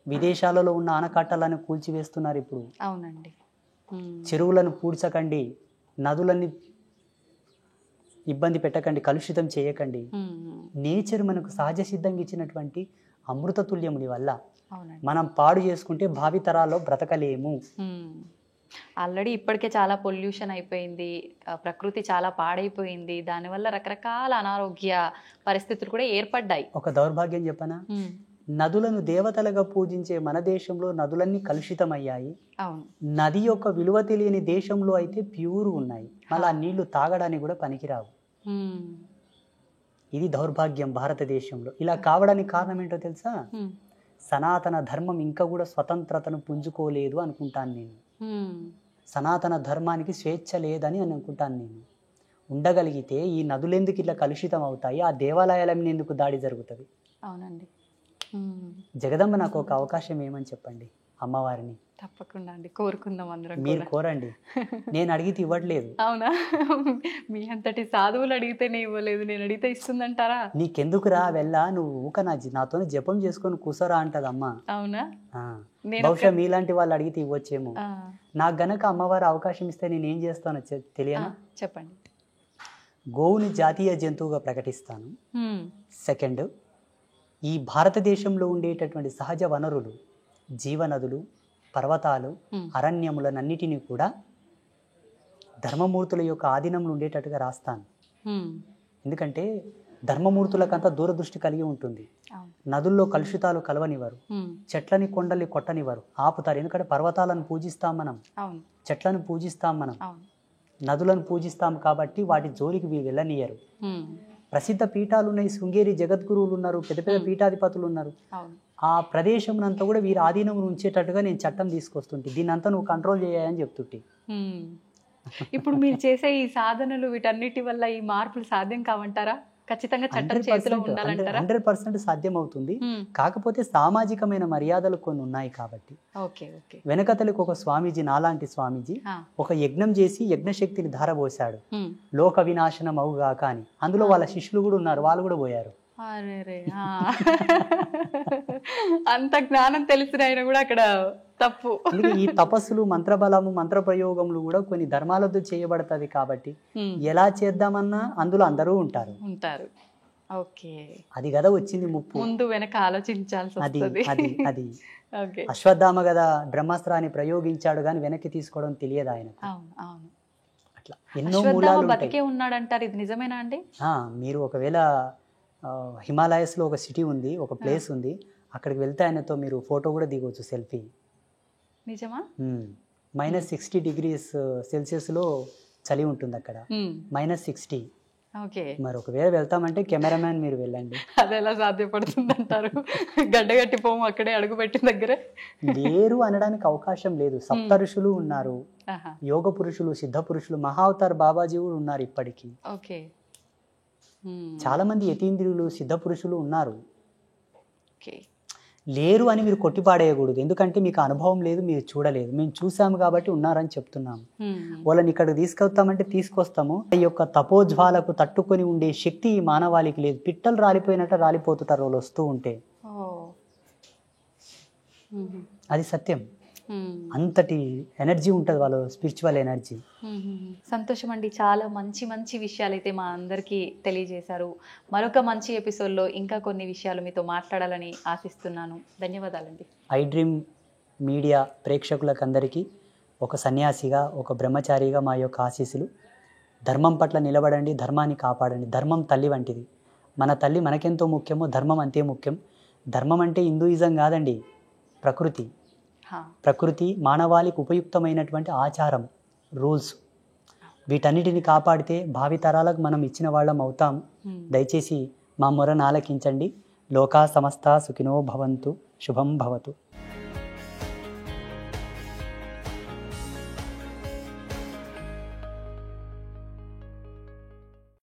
విదేశాలలో ఉన్న ఆనకట్టలను కూల్చివేస్తున్నారు ఇప్పుడు. అవునండి. చెరువులను పూడ్చకండి, నదులని ఇబ్బంది పెట్టకండి, కలుషితం చేయకండి. నేచర్ మనకు సహజ సిద్ధంగా ఇచ్చినటువంటి అమృత తుల్యముని వల్ల మనం పాడు చేసుకుంటే భావి తరాల్లో బ్రతకలేము. ఆల్రెడీ ఇప్పటికే చాలా పొల్యూషన్ అయిపోయింది, ప్రకృతి చాలా పాడైపోయింది. దానివల్ల రకరకాల అనారోగ్య పరిస్థితులు కూడా ఏర్పడ్డాయి. ఒక దౌర్భాగ్యం చెప్పనా, నదులను దేవతలుగా పూజించే మన దేశంలో నదులన్నీ కలుషితమయ్యాయి. నది యొక్క విలువ తెలియని దేశంలో అయితే ప్యూర్ ఉన్నాయి. మళ్ళీ ఆ నీళ్లు తాగడానికి కూడా పనికిరావు. ఇది దౌర్భాగ్యం భారతదేశంలో. ఇలా కావడానికి కారణం ఏంటో తెలుసా? సనాతన ధర్మం ఇంకా కూడా స్వతంత్రతను పుంజుకోలేదు అనుకుంటాను నేను. సనాతన ధర్మానికి స్వేచ్ఛ లేదని అనుకుంటాను నేను. ఉండగలిగితే ఈ నదులెందుకు ఇట్లా కలుషితం అవుతాయి? ఆ దేవాలయాల మీద ఎందుకు దాడి జరుగుతుంది? అవునండి. జగదంబ నాకు ఒక అవకాశం ఏమని చెప్పండి అమ్మవారిని. తప్పకుండా అండి, కోరుకుందాం అందరం మీరు కూడా. కోరండి, నేను అడిగితే ఇవ్వట్లేదు. అవునా? మీ అంతటి సాధువులు అడిగితేనే ఇవ్వలేదు, నేను అడిగితే ఇస్తుందంటారా? నీకెందుకురా వెళ్ళా, నువ్వు ఊక నాతో జపం చేసుకొని కూసరా అంటది అమ్మ. అవునా? బహుశా మీలాంటి వాళ్ళు అడిగితే ఇవ్వచ్చేమో. నాకు గనక అమ్మవారు అవకాశం ఇస్తే నేను ఏం చేస్తానో తెలియనా? చెప్పండి. గోవుని జాతీయ జంతువుగా ప్రకటిస్తాను. సెకండ్, ఈ భారతదేశంలో ఉండేటటువంటి సహజ వనరులు, జీవనదులు, పర్వతాలు, అరణ్యములనన్నిటినీ కూడా ధర్మమూర్తుల యొక్క ఆధీనంలో ఉండేటట్టుగా రాస్తాను. ఎందుకంటే ధర్మమూర్తులకంతా దూరదృష్టి కలిగి ఉంటుంది. నదుల్లో కలుషితాలు కలవనివ్వరు, చెట్లని కొండల్ని కొట్టనివ్వరు, ఆపుతారు. ఎందుకంటే పర్వతాలను పూజిస్తాం మనం, చెట్లను పూజిస్తాం మనం, నదులను పూజిస్తాం కాబట్టి వాటి జోలికి వెళ్ళనియరు. ప్రసిద్ధ పీఠాలు ఉన్నాయి, శృంగేరి జగద్గురువులు ఉన్నారు, పెద్ద పెద్ద పీఠాధిపతులు ఉన్నారు. ఆ ప్రదేశంనంతా కూడా వీరి ఆధీనం ఉంచేటట్టుగా నేను చట్టం తీసుకొస్తుంటే, దీన్ని అంతా నువ్వు కంట్రోల్ చేయాలని చెప్తుంటే. ఇప్పుడు మీరు చేసే ఈ సాధనలు వీటన్నిటి వల్ల ఈ మార్పులు సాధ్యం కావంటారా? ఖచ్చితంగా చట్టం చేతిలో ఉండాలంటారా? 100% సాధ్యం అవుతుంది. కాకపోతే సామాజికమైన మర్యాదలు కొన్ని ఉన్నాయి కాబట్టి. వెనకతలకు ఒక స్వామీజీ, నాలాంటి స్వామీజీ ఒక యజ్ఞం చేసి యజ్ఞశక్తిని ధారపోసాడు, లోక వినాశనం అవుగా కానీ. అందులో వాళ్ళ శిష్యులు కూడా ఉన్నారు, వాళ్ళు కూడా పోయారు. అంత జ్ఞానం తెలిసిన ఆయన కూడా అక్కడ తప్పు. ఈ తపస్సులు, మంత్రబలము, మంత్ర ప్రయోగములు కూడా కొన్ని ధర్మాలతో చేయబడతాయి కాబట్టి ఎలా చేద్దామన్నా అందులో అందరూ ఉంటారు. అది కదా వచ్చింది ముప్పు. ముందు వెనక ఆలోచించాల్సి వస్తుంది. అది అశ్వత్థామ కదా బ్రహ్మాస్త్రాన్ని ప్రయోగించాడు కానీ వెనక్కి తీసుకోవడం తెలియదు ఆయనకు. అట్లా ఎన్నో మూలాలు బతికే ఉన్నాడంటారు, ఇది నిజమేనా అండి? మీరు ఒకవేళ హిమాలయస్లో ఒక సిటీ ఉంది, ఒక ప్లేస్ ఉంది, అక్కడికి వెళ్తే ఆయనతో మీరు ఫోటో కూడా దిగవచ్చు, సెల్ఫీ. నిజమా? -60 degrees సెల్సియస్లో చలి ఉంటుంది అక్కడ, -60. మరి ఒకవేళ వెళ్తామంటే కెమెరామ్యాన్ మీరు వెళ్ళండి. అది ఎలా సాధ్యపడుతుంది అంటారు? గడ్డగట్టిపోము అక్కడే అడుగు పెట్టిన దగ్గర లేరు అనడానికి అవకాశం లేదు. సప్త ఋషులు ఉన్నారు, యోగ పురుషులు, సిద్ధ పురుషులు, మహావతార్ బాబాజీ కూడా ఉన్నారు ఇప్పటికీ. చాలా మంది యతీంద్రియులు, సిద్ధ పురుషులు ఉన్నారు. లేరు అని మీరు కొట్టిపాడేయకూడదు, ఎందుకంటే మీకు అనుభవం లేదు, మీరు చూడలేదు. మేము చూసాము కాబట్టి ఉన్నారని చెప్తున్నాము. వాళ్ళని ఇక్కడికి తీసుకొస్తామంటే తీసుకొస్తాము. ఈ యొక్క తపోజ్వాలకు తట్టుకొని ఉండే శక్తి ఈ మానవాళికి లేదు. పిట్టలు రాలిపోయినట్టు రాలిపోతుంటారు వాళ్ళు వస్తూ ఉంటే. అది సత్యం. అంతటి ఎనర్జీ ఉంటుంది వాళ్ళ స్పిరిచువల్ ఎనర్జీ. సంతోషం అండి, చాలా మంచి మంచి విషయాలు అయితే మా అందరికీ తెలియజేశారు. మరొక మంచి ఎపిసోడ్లో ఇంకా కొన్ని విషయాలు మీతో మాట్లాడాలని ఆశిస్తున్నాను. ధన్యవాదాలండి. ఐ డ్రీమ్ మీడియా ప్రేక్షకులకు అందరికీ ఒక సన్యాసిగా, ఒక బ్రహ్మచారిగా మా యొక్క ఆశీస్సులు. ధర్మం పట్ల నిలబడండి, ధర్మాన్ని కాపాడండి. ధర్మం తల్లి వంటిది. మన తల్లి మనకెంతో ముఖ్యమో ధర్మం అంతే ముఖ్యం. ధర్మం అంటే హిందూయిజం కాదండి, ప్రకృతి. ప్రకృతి మానవాళికి ఉపయుక్తమైనటువంటి ఆచారం, రూల్స్, వీటన్నిటిని కాపాడితే భావితరాలకు మనం ఇచ్చిన వాళ్ళం అవుతాం. దయచేసి మా మొరను ఆలకించండి. లోకా సమస్త సుఖినో భవంతు. శుభం భవతు.